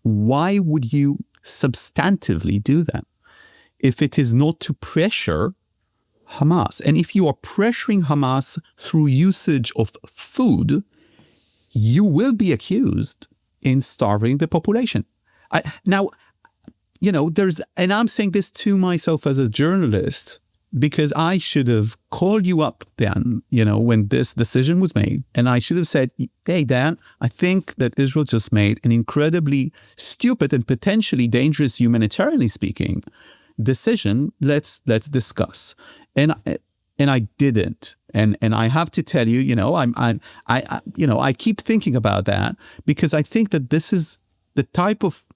Why would you substantively do that if it is not to pressure Hamas? And if you are pressuring Hamas through usage of food, you will be accused in starving the population. And I'm saying this to myself as a journalist, because I should have called you up then, when this decision was made. And I should have said, hey, Dan, I think that Israel just made an incredibly stupid and potentially dangerous, humanitarianly speaking, decision. Let's discuss. And I didn't. And I have to tell you, I keep thinking about that, because I think that this is the type of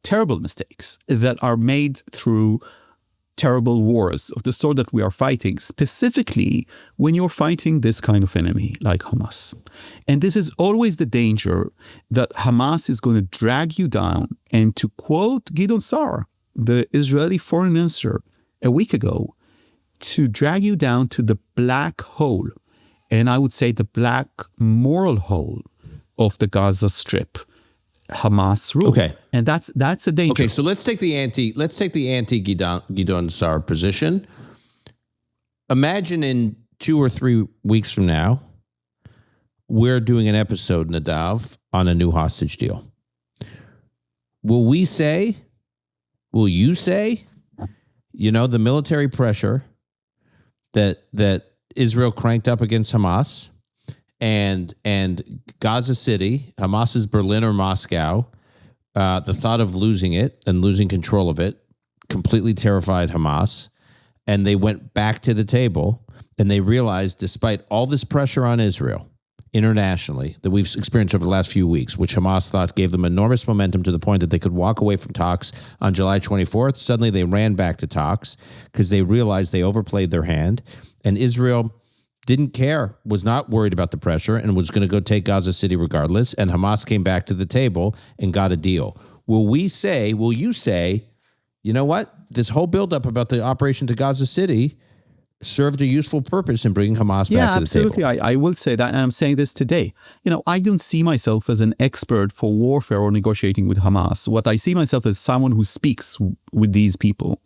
terrible mistakes that are made through terrible wars of the sort that we are fighting, specifically when you're fighting this kind of enemy like Hamas. And this is always the danger that Hamas is going to drag you down. And to quote Gideon Sa'ar, the Israeli foreign minister, a week ago, to drag you down to the black hole, and I would say the black moral hole of the Gaza Strip, Hamas rule. Okay, and that's a danger. Okay, so let's take the anti Gideon Sa'ar position. Imagine in 2 or 3 weeks from now, we're doing an episode, Nadav, on a new hostage deal. Will we say will you say, the military pressure that Israel cranked up against Hamas and Gaza City, Hamas's Berlin or Moscow, the thought of losing it and losing control of it completely terrified Hamas, and they went back to the table and they realized, despite all this pressure on Israel internationally that we've experienced over the last few weeks, which Hamas thought gave them enormous momentum to the point that they could walk away from talks on July 24th. Suddenly they ran back to talks because they realized they overplayed their hand, and Israel didn't care, was not worried about the pressure, and was going to go take Gaza City regardless, and Hamas came back to the table and got a deal. Will you say, you know what? This whole buildup about the operation to Gaza City served a useful purpose in bringing Hamas back to the table. Yeah, absolutely. I will say that, and I'm saying this today. I don't see myself as an expert for warfare or negotiating with Hamas. What I see myself as someone who speaks with these people.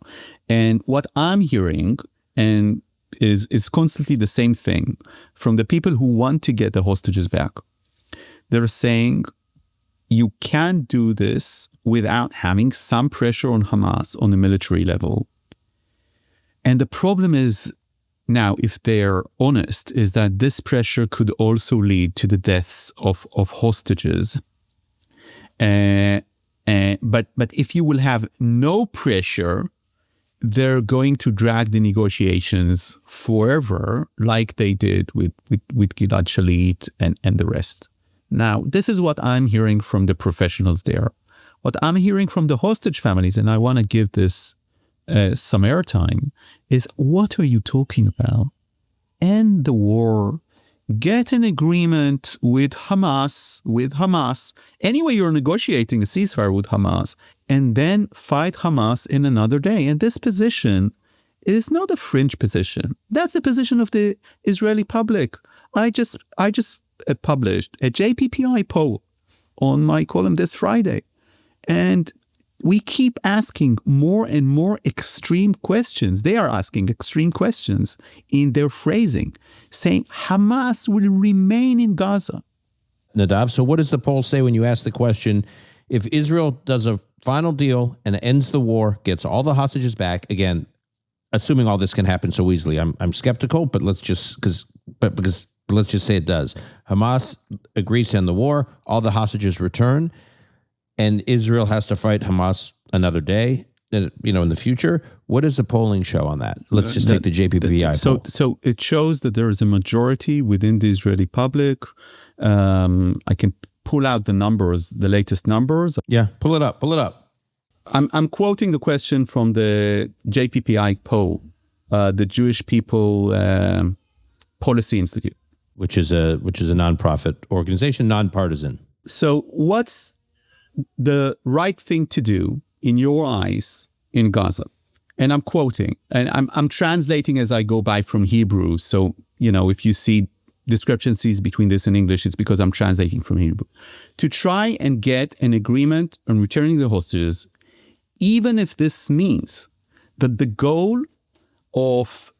And what I'm hearing and is constantly the same thing from the people who want to get the hostages back. They're saying you can't do this without having some pressure on Hamas on the military level. And the problem is, now, if they're honest, is that this pressure could also lead to the deaths of hostages. But if you will have no pressure, they're going to drag the negotiations forever, like they did with Gilad Shalit and the rest. Now, this is what I'm hearing from the professionals there. What I'm hearing from the hostage families, and I want to give this some airtime, is what are you talking about? End the war. Get an agreement with Hamas. Anyway, you're negotiating a ceasefire with Hamas, and then fight Hamas in another day. And this position is not a fringe position. That's the position of the Israeli public. I just published a JPPI poll on my column this Friday, and we keep asking more and more extreme questions. They are asking extreme questions in their phrasing, saying Hamas will remain in Gaza. Nadav, so what does the poll say when you ask the question, if Israel does a final deal and ends the war, gets all the hostages back, again, assuming all this can happen so easily, I'm skeptical, but let's just say it does. Hamas agrees to end the war, all the hostages return, and Israel has to fight Hamas another day, in the future. What does the polling show on that? Let's just take the JPPI poll. So it shows that there is a majority within the Israeli public. I can pull out the numbers, the latest numbers. Yeah, pull it up. I'm quoting the question from the JPPI poll, the Jewish People Policy Institute, which is a nonprofit organization, nonpartisan. So what's the right thing to do in your eyes in Gaza? And I'm quoting, and I'm translating as I go by from Hebrew. So, if you see discrepancies between this and English, it's because I'm translating from Hebrew. To try and get an agreement on returning the hostages, even if this means that the goal of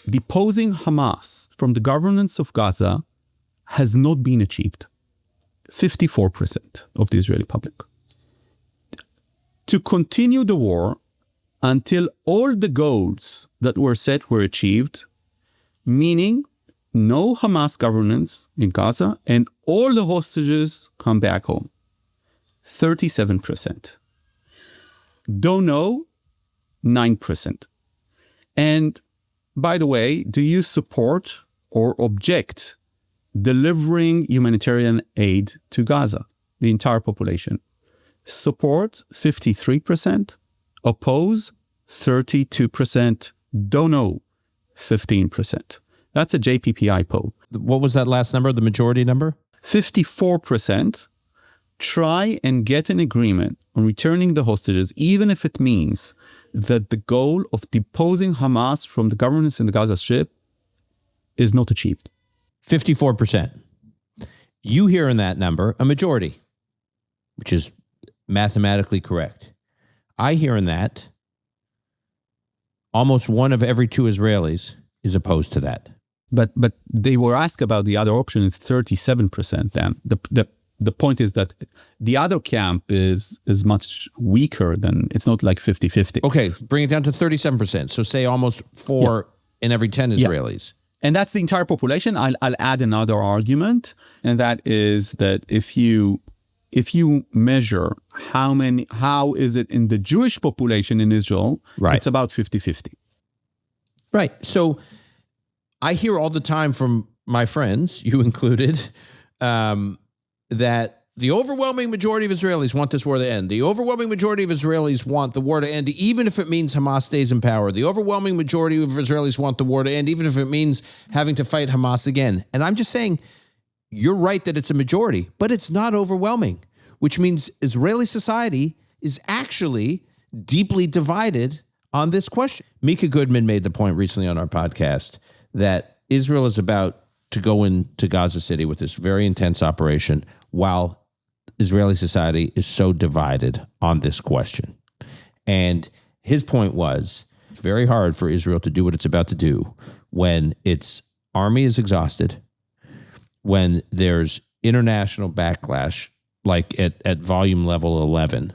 deposing Hamas from the governance of Gaza has not been achieved. 54% of the Israeli public. To continue the war until all the goals that were set were achieved, meaning no Hamas governance in Gaza and all the hostages come back home. 37%. Don't know, 9%. And by the way, do you support or object delivering humanitarian aid to Gaza, the entire population? Support 53%, oppose 32%, don't know 15%. That's a JPPI poll. What was that last number, the majority number? 54% try and get an agreement on returning the hostages, even if it means that the goal of deposing Hamas from the governance in the Gaza Strip is not achieved. 54%. You hear in that number a majority, which is mathematically correct. I hear in that almost one of every two Israelis is opposed to that. But they were asked about the other option. It's 37%. Then the point is that the other camp is much weaker than, it's not like 50-50. Okay, bring it down to 37%. So say almost 4 in every 10 Israelis. And that's the entire population. I'll add another argument, and that is that if you measure how is it in the Jewish population in Israel, it's about 50-50. Right. So I hear all the time from my friends, you included, that the overwhelming majority of Israelis want this war to end. The overwhelming majority of Israelis want the war to end, even if it means Hamas stays in power. The overwhelming majority of Israelis want the war to end, even if it means having to fight Hamas again. And I'm just saying, you're right that it's a majority, but it's not overwhelming, which means Israeli society is actually deeply divided on this question. Mika Goodman made the point recently on our podcast that Israel is about to go into Gaza City with this very intense operation while Israeli society is so divided on this question. And his point was, it's very hard for Israel to do what it's about to do when its army is exhausted, when there's international backlash, like at volume level 11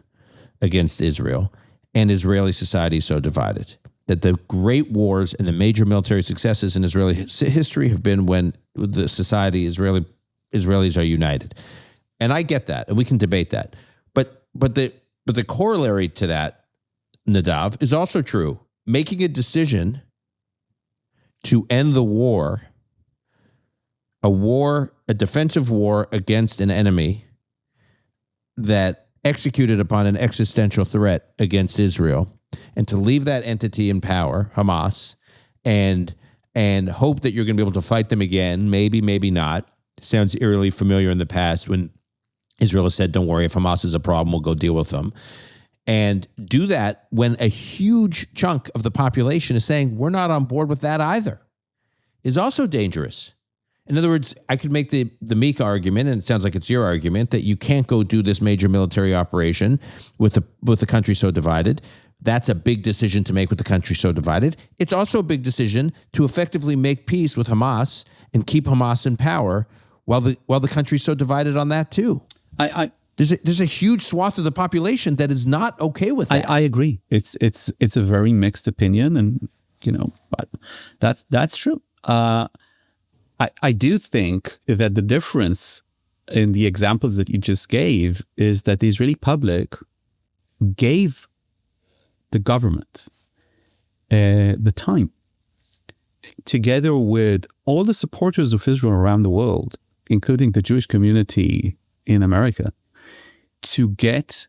against Israel, and Israeli society is so divided. That the great wars and the major military successes in Israeli history have been when the society, Israelis are united. And I get that, and we can debate that. But the corollary to that, Nadav, is also true. Making a decision to end the war, a defensive war against an enemy that executed upon an existential threat against Israel, and to leave that entity in power, Hamas, and hope that you're going to be able to fight them again, maybe not. Sounds eerily familiar in the past when Israel has said, don't worry, if Hamas is a problem, we'll go deal with them. And do that when a huge chunk of the population is saying, we're not on board with that either, is also dangerous. In other words, I could make the Mika argument, and it sounds like it's your argument, that you can't go do this major military operation with the country so divided. That's a big decision to make with the country so divided. It's also a big decision to effectively make peace with Hamas and keep Hamas in power while the country's so divided on that too. There's a huge swath of the population that is not okay with that. I agree. It's a very mixed opinion, and but that's true. I do think that the difference in the examples that you just gave is that the Israeli public gave the government the time, together with all the supporters of Israel around the world, including the Jewish community in America, to get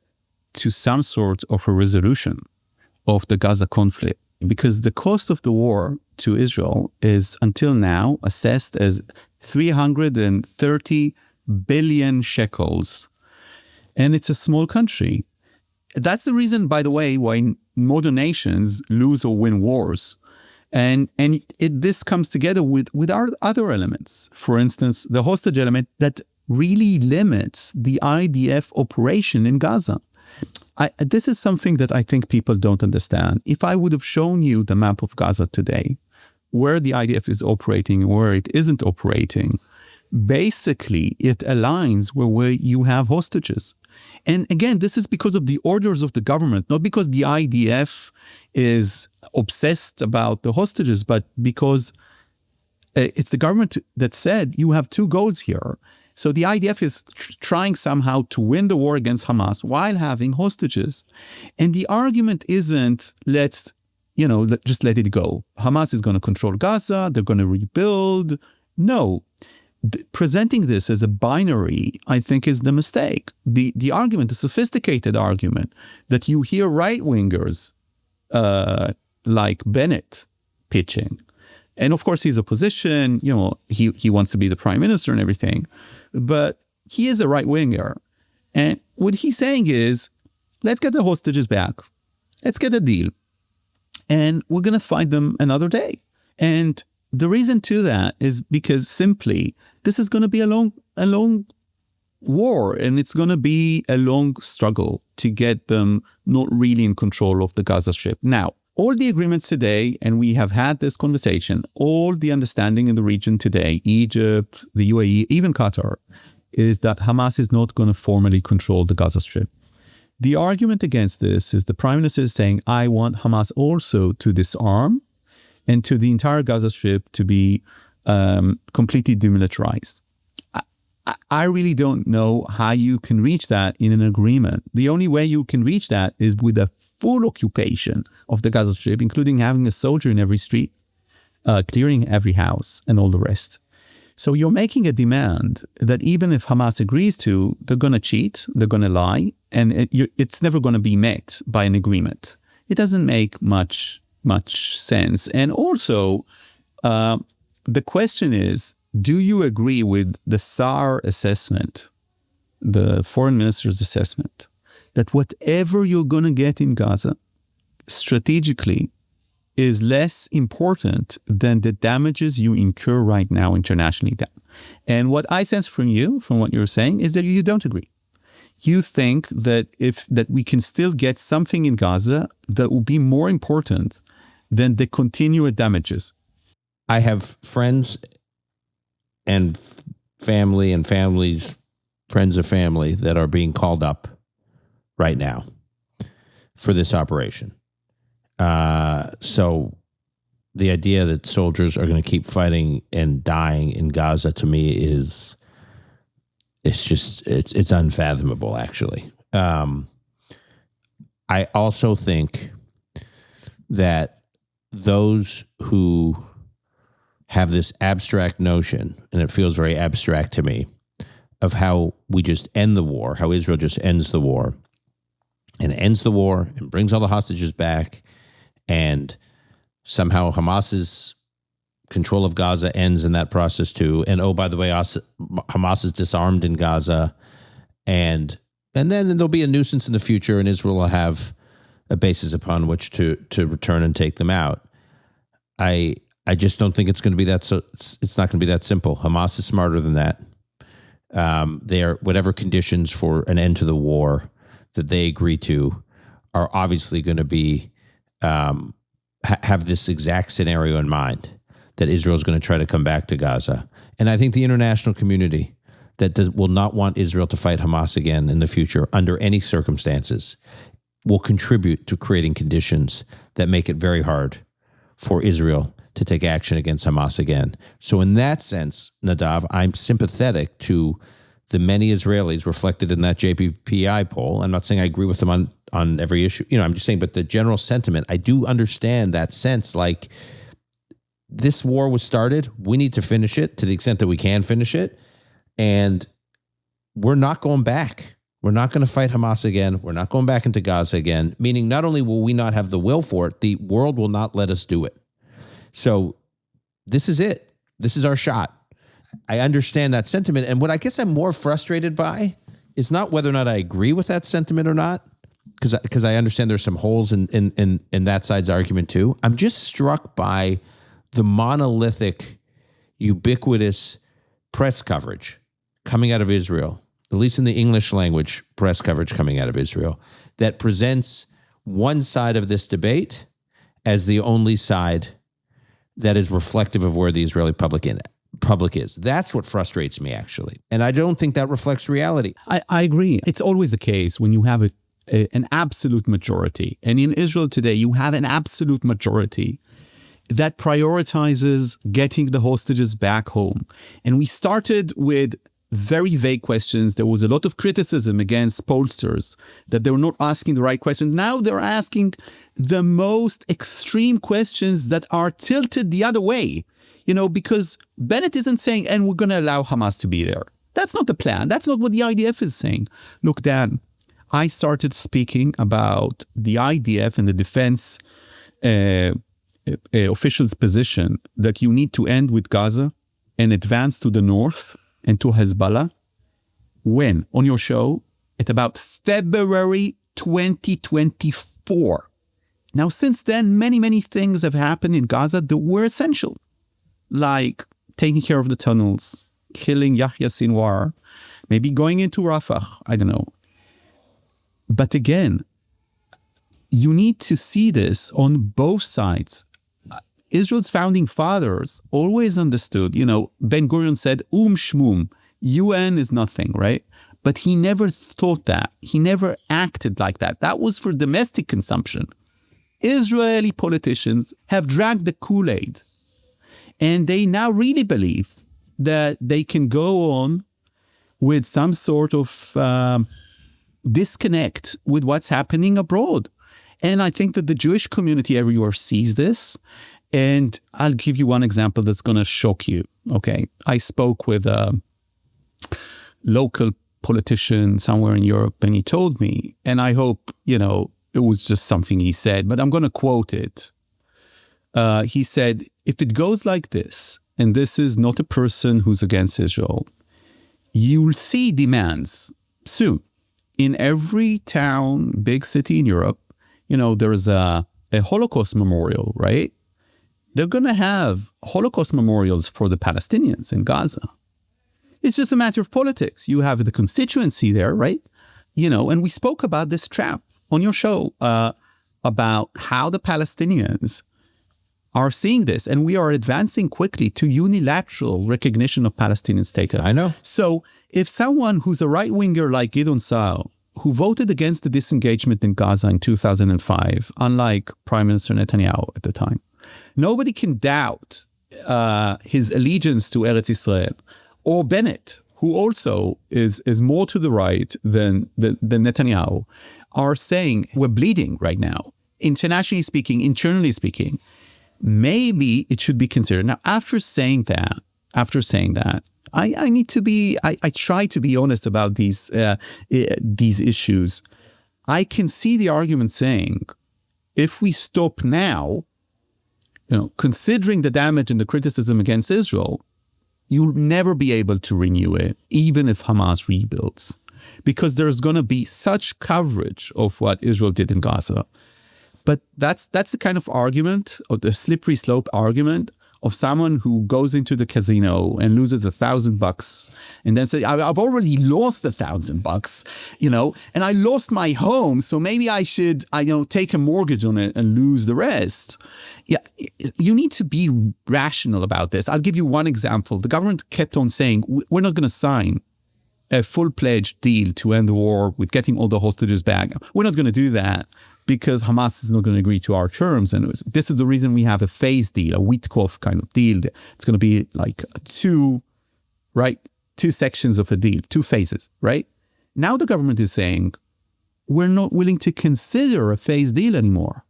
to some sort of a resolution of the Gaza conflict. Because the cost of the war to Israel is until now assessed as 330 billion shekels. And it's a small country. That's the reason, by the way, why modern nations lose or win wars. And this comes together with our other elements. For instance, the hostage element that really limits the IDF operation in Gaza. This is something that I think people don't understand. If I would have shown you the map of Gaza today, where the IDF is operating and where it isn't operating, basically it aligns where you have hostages. And again, this is because of the orders of the government, not because the IDF is obsessed about the hostages, but because it's the government that said you have two goals here. So the IDF is trying somehow to win the war against Hamas while having hostages. And the argument isn't, let's, just let it go. Hamas is going to control Gaza. They're going to rebuild. No. Presenting this as a binary, I think, is the mistake. The argument, the sophisticated argument that you hear right-wingers like Bennett pitching, and of course he's opposition, he wants to be the prime minister and everything, but he is a right-winger. And what he's saying is, let's get the hostages back. Let's get a deal. And we're going to fight them another day. And the reason to that is because simply this is going to be a long war, and it's going to be a long struggle to get them not really in control of the Gaza Strip. Now, all the agreements today, and we have had this conversation, all the understanding in the region today, Egypt, the UAE, even Qatar, is that Hamas is not going to formally control the Gaza Strip. The argument against this is the Prime Minister is saying, I want Hamas also to disarm and to the entire Gaza Strip to be completely demilitarized. I really don't know how you can reach that in an agreement. The only way you can reach that is with a full occupation of the Gaza Strip, including having a soldier in every street, clearing every house and all the rest. So you're making a demand that even if Hamas agrees to, they're going to cheat, they're going to lie, and it's never going to be met by an agreement. It doesn't make much sense. And also, the question is, do you agree with the SAR assessment, the foreign minister's assessment, that whatever you're going to get in Gaza strategically is less important than the damages you incur right now internationally? And what I sense from you, from what you're saying, is that you don't agree. You think that that we can still get something in Gaza that will be more important than the continued damages. I have friends and family and families, friends of family that are being called up right now for this operation. So the idea that soldiers are going to keep fighting and dying in Gaza, to me, it's unfathomable, actually. I also think that those who have this abstract notion, and it feels very abstract to me, of how we just end the war, how Israel just ends the war and brings all the hostages back, and somehow Hamas's control of Gaza ends in that process too. And oh, by the way, Hamas is disarmed in Gaza, and then there'll be a nuisance in the future, and Israel will have a basis upon which to return and take them out. I just don't think it's going to be that. So it's not going to be that simple. Hamas is smarter than that. Whatever conditions for an end to the war that they agree to are obviously going to be have this exact scenario in mind, that Israel is going to try to come back to Gaza. And I think the international community will not want Israel to fight Hamas again in the future under any circumstances will contribute to creating conditions that make it very hard for Israel to take action against Hamas again. So in that sense, Nadav, I'm sympathetic to the many Israelis reflected in that JPPI poll. I'm not saying I agree with them on every issue. I'm just saying, but the general sentiment, I do understand that sense, like, this war was started. We need to finish it to the extent that we can finish it. And we're not going back. We're not going to fight Hamas again. We're not going back into Gaza again, meaning not only will we not have the will for it, the world will not let us do it. So this is it. This is our shot. I understand that sentiment. And what I guess I'm more frustrated by is not whether or not I agree with that sentiment or not, because I understand there's some holes in that side's argument too. I'm just struck by the monolithic, ubiquitous press coverage coming out of Israel, at least in the English language press coverage coming out of Israel, that presents one side of this debate as the only side that is reflective of where the Israeli public is. That's what frustrates me, actually. And I don't think that reflects reality. I agree. It's always the case when you have an absolute majority. And in Israel today, you have an absolute majority that prioritizes getting the hostages back home. And we started with very vague questions. There was a lot of criticism against pollsters that they were not asking the right questions. Now they're asking the most extreme questions that are tilted the other way, because Bennett isn't saying, and we're going to allow Hamas to be there. That's not the plan. That's not what the IDF is saying. Look, Dan, I started speaking about the IDF and the defense officials' position that you need to end with Gaza and advance to the north and to Hezbollah, when? On your show, at about February 2024. Now, since then, many, many things have happened in Gaza that were essential, like taking care of the tunnels, killing Yahya Sinwar, maybe going into Rafah, I don't know. But again, you need to see this on both sides. Israel's founding fathers always understood, Ben-Gurion said, shmum, UN is nothing, right? But he never thought that. He never acted like that. That was for domestic consumption. Israeli politicians have drank the Kool-Aid, and they now really believe that they can go on with some sort of disconnect with what's happening abroad. And I think that the Jewish community everywhere sees this. And I'll give you one example that's going to shock you. Okay. I spoke with a local politician somewhere in Europe, and he told me, and I hope, it was just something he said, but I'm going to quote it. He said, if it goes like this, and this is not a person who's against Israel, you'll see demands soon. In every town, big city in Europe, there's a Holocaust memorial, right? They're going to have Holocaust memorials for the Palestinians in Gaza. It's just a matter of politics. You have the constituency there, right? And we spoke about this trap on your show about how the Palestinians are seeing this. And we are advancing quickly to unilateral recognition of Palestinian statehood. I know. So if someone who's a right-winger like Gideon Saar, who voted against the disengagement in Gaza in 2005, unlike Prime Minister Netanyahu at the time, nobody can doubt his allegiance to Eretz Israel, or Bennett, who also is more to the right than Netanyahu, are saying we're bleeding right now. Internationally speaking, internally speaking, maybe it should be considered. Now, after saying that, I need to be, I try to be honest about these issues. I can see the argument saying, if we stop now, considering the damage and the criticism against Israel, you'll never be able to renew it, even if Hamas rebuilds, because there's going to be such coverage of what Israel did in Gaza. But that's the kind of argument, or the slippery slope argument, of someone who goes into the casino and loses $1,000 and then says, I've already lost $1,000, and I lost my home, so maybe I should, take a mortgage on it and lose the rest. Yeah, you need to be rational about this. I'll give you one example. The government kept on saying, we're not going to sign a full-pledged deal to end the war with getting all the hostages back. We're not going to do that because Hamas is not going to agree to our terms. And this is the reason we have a phase deal, a Witkoff kind of deal. It's going to be like two sections of a deal, 2 phases, right? Now the government is saying, we're not willing to consider a phase deal anymore.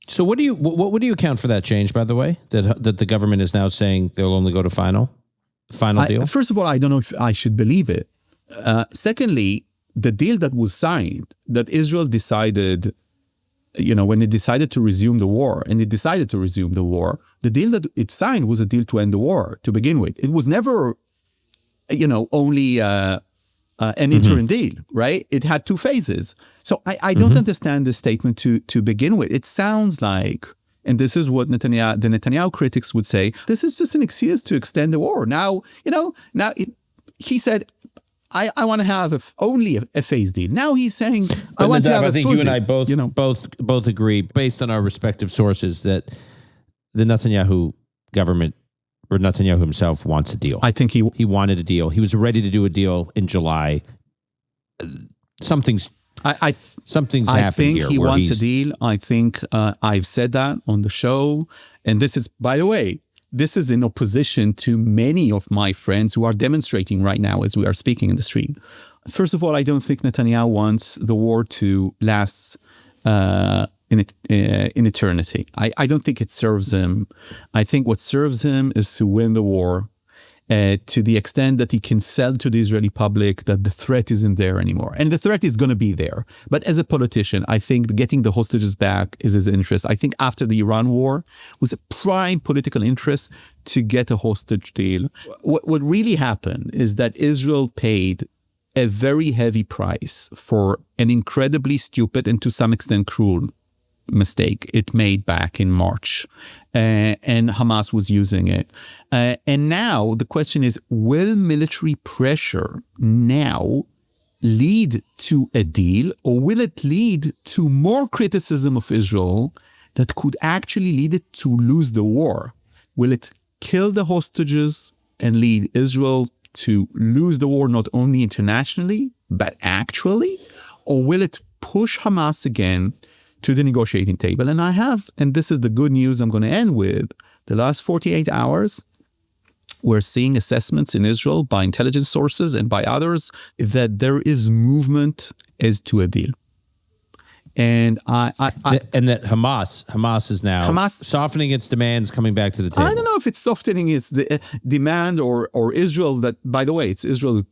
So what would you account for that change, by the way, that the government is now saying they'll only go to final deal? First of all, I don't know if I should believe it. Secondly, the deal that was signed, that Israel decided, when it decided to resume the war, the deal that it signed was a deal to end the war to begin with. It was never, only an interim deal, right? It had 2 phases. So I don't understand this statement to begin with. It sounds like, and this is what the Netanyahu critics would say, this is just an excuse to extend the war. Now, he said, I want to have only a phase deal. Now he's saying, I want to have a full deal. I think you and I both agree, based on our respective sources, that the Netanyahu government, or Netanyahu himself, wants a deal. I think he wanted a deal. He was ready to do a deal in July. Something's happened here. I think he wants a deal. I think I've said that on the show. And this is, by the way, this is in opposition to many of my friends who are demonstrating right now as we are speaking in the street. First of all, I don't think Netanyahu wants the war to last in eternity. I don't think it serves him. I think what serves him is to win the war to the extent that he can sell to the Israeli public that the threat isn't there anymore. And the threat is going to be there. But as a politician, I think getting the hostages back is his interest. I think after the Iran war was a prime political interest to get a hostage deal. What really happened is that Israel paid a very heavy price for an incredibly stupid and to some extent cruel mistake it made back in March, and Hamas was using it. And now the question is, will military pressure now lead to a deal, or will it lead to more criticism of Israel that could actually lead it to lose the war? Will it kill the hostages and lead Israel to lose the war not only internationally, but actually? Or will it push Hamas again to the negotiating table? And this is the good news I'm going to end with, the last 48 hours, we're seeing assessments in Israel by intelligence sources and by others that there is movement as to a deal. And and that Hamas is now softening its demands, coming back to the table. I don't know if it's softening its demand or Israel. That, by the way, it's Israel who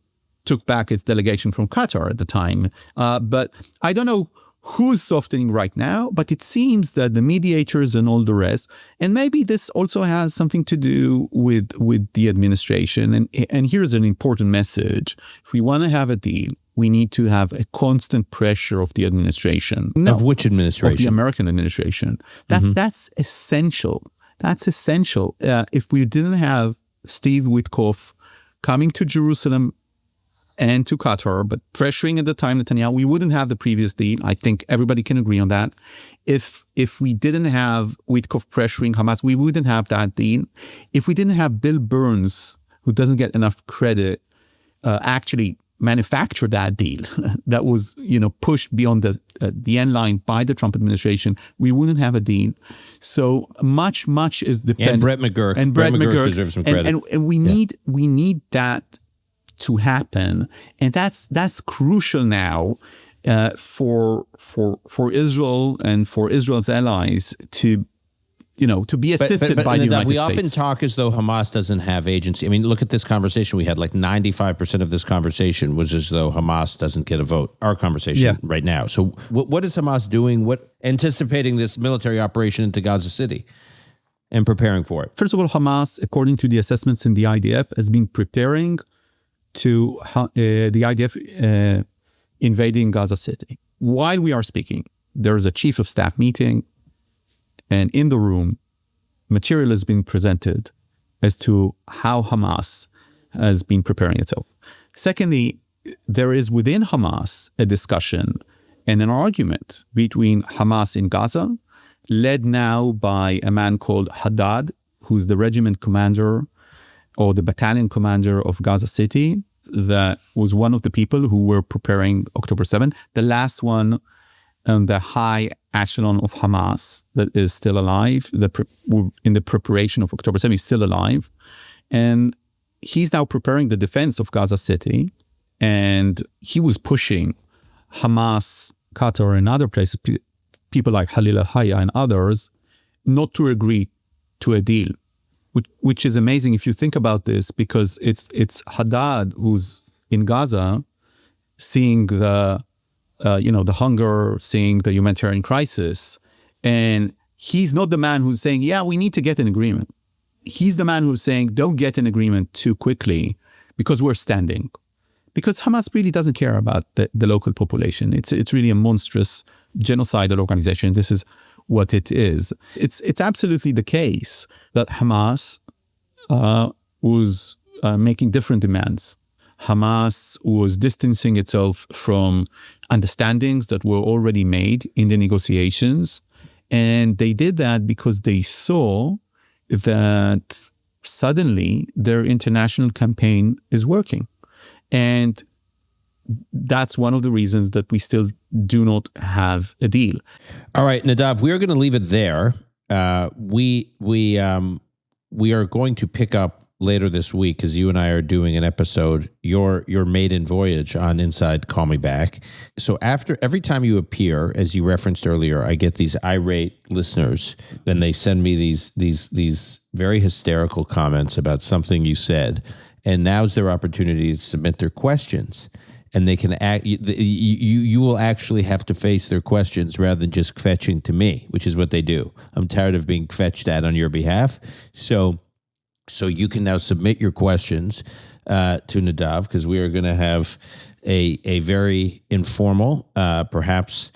took back its delegation from Qatar at the time. But I don't know who's softening right now, but it seems that the mediators and all the rest, and maybe this also has something to do with the administration. And here's an important message. If we want to have a deal, we need to have a constant pressure of the administration. Of which administration? Of the American administration. That's essential. That's essential. If we didn't have Steve Witkoff coming to Jerusalem and to Qatar, but pressuring at the time Netanyahu, we wouldn't have the previous deal. I think everybody can agree on that. If we didn't have Witkoff pressuring Hamas, we wouldn't have that deal. If we didn't have Bill Burns, who doesn't get enough credit, actually manufacture that deal that was, pushed beyond the end line by the Trump administration, we wouldn't have a deal. So much is dependent. And Brett McGurk. And Brett McGurk deserves some credit. And we need that to happen, and that's crucial now for Israel and for Israel's allies to be assisted by the United we States. often talk as though Hamas doesn't have agency. I mean, look at this conversation we had. Like 95% of this conversation was as though Hamas doesn't get a vote. Our conversation right now. So what is Hamas doing? Anticipating this military operation into Gaza City and preparing for it? First of all, Hamas, according to the assessments in the IDF, has been preparing to the IDF invading Gaza City. While we are speaking, there is a chief of staff meeting, and in the room, material has been presented as to how Hamas has been preparing itself. Secondly, there is within Hamas a discussion and an argument between Hamas in Gaza, led now by a man called Haddad, who's the regiment commander or the battalion commander of Gaza City, that was one of the people who were preparing October 7th. The last one, the high echelon of Hamas that is still alive, in the preparation of October 7th, is still alive. And he's now preparing the defense of Gaza City. And he was pushing Hamas, Qatar, and other places, people like Khalil al-Hayya and others, not to agree to a deal. Which is amazing if you think about this, because it's Haddad who's in Gaza, seeing the hunger, seeing the humanitarian crisis, and he's not the man who's saying, we need to get an agreement. He's the man who's saying, don't get an agreement too quickly because we're standing. Because Hamas really doesn't care about the local population. It's really a monstrous genocidal organization. This is what it is. It's absolutely the case that Hamas was making different demands. Hamas was distancing itself from understandings that were already made in the negotiations. And they did that because they saw that suddenly their international campaign is working. And that's one of the reasons that we still do not have a deal. All right, Nadav, we are going to leave it there. We are going to pick up later this week, because you and I are doing an episode, your maiden voyage on Inside Call Me Back. So every time you appear, as you referenced earlier, I get these irate listeners, and they send me these very hysterical comments about something you said, and now's their opportunity to submit their questions. And they can you will actually have to face their questions rather than just fetching to me, which is what they do. I'm tired of being fetched at on your behalf. So you can now submit your questions to Nadav, because we are going to have a very informal, perhaps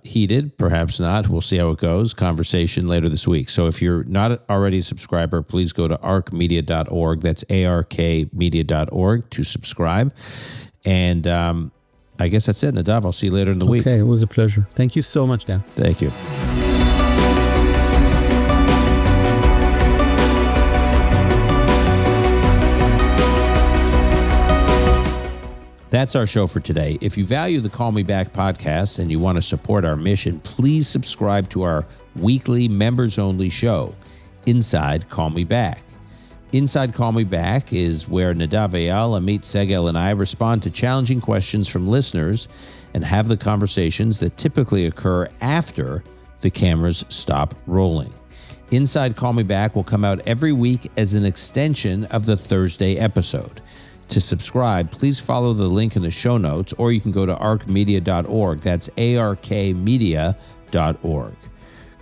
heated, perhaps not, we'll see how it goes, conversation later this week. So if you're not already a subscriber, please go to arkmedia.org. That's arkmedia.org to subscribe. And I guess that's it, Nadav. I'll see you later in the week. Okay, it was a pleasure. Thank you so much, Dan. Thank you. That's our show for today. If you value the Call Me Back podcast and you want to support our mission, please subscribe to our weekly members-only show, Inside Call Me Back. Inside Call Me Back is where Nadav Eyal, Amit Segel, and I respond to challenging questions from listeners and have the conversations that typically occur after the cameras stop rolling. Inside Call Me Back will come out every week as an extension of the Thursday episode. To subscribe, please follow the link in the show notes, or you can go to arkmedia.org. That's arkmedia.org.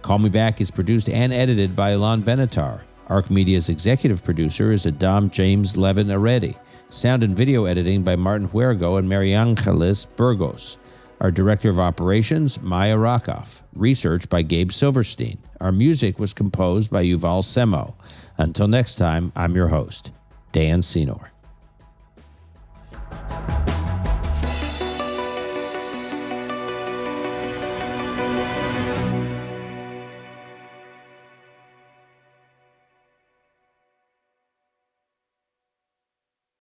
Call Me Back is produced and edited by ILAN BENATAR. Ark Media's executive producer is ADAAM James LEVIN-AREDDY. Sound and video editing by Martin HUERGO and MARIANGELES BURGOS. Our director of operations, Maya Rakoff. Research by Gabe Silverstein. Our music was composed by Yuval Semo. Until next time, I'm your host, Dan Senor.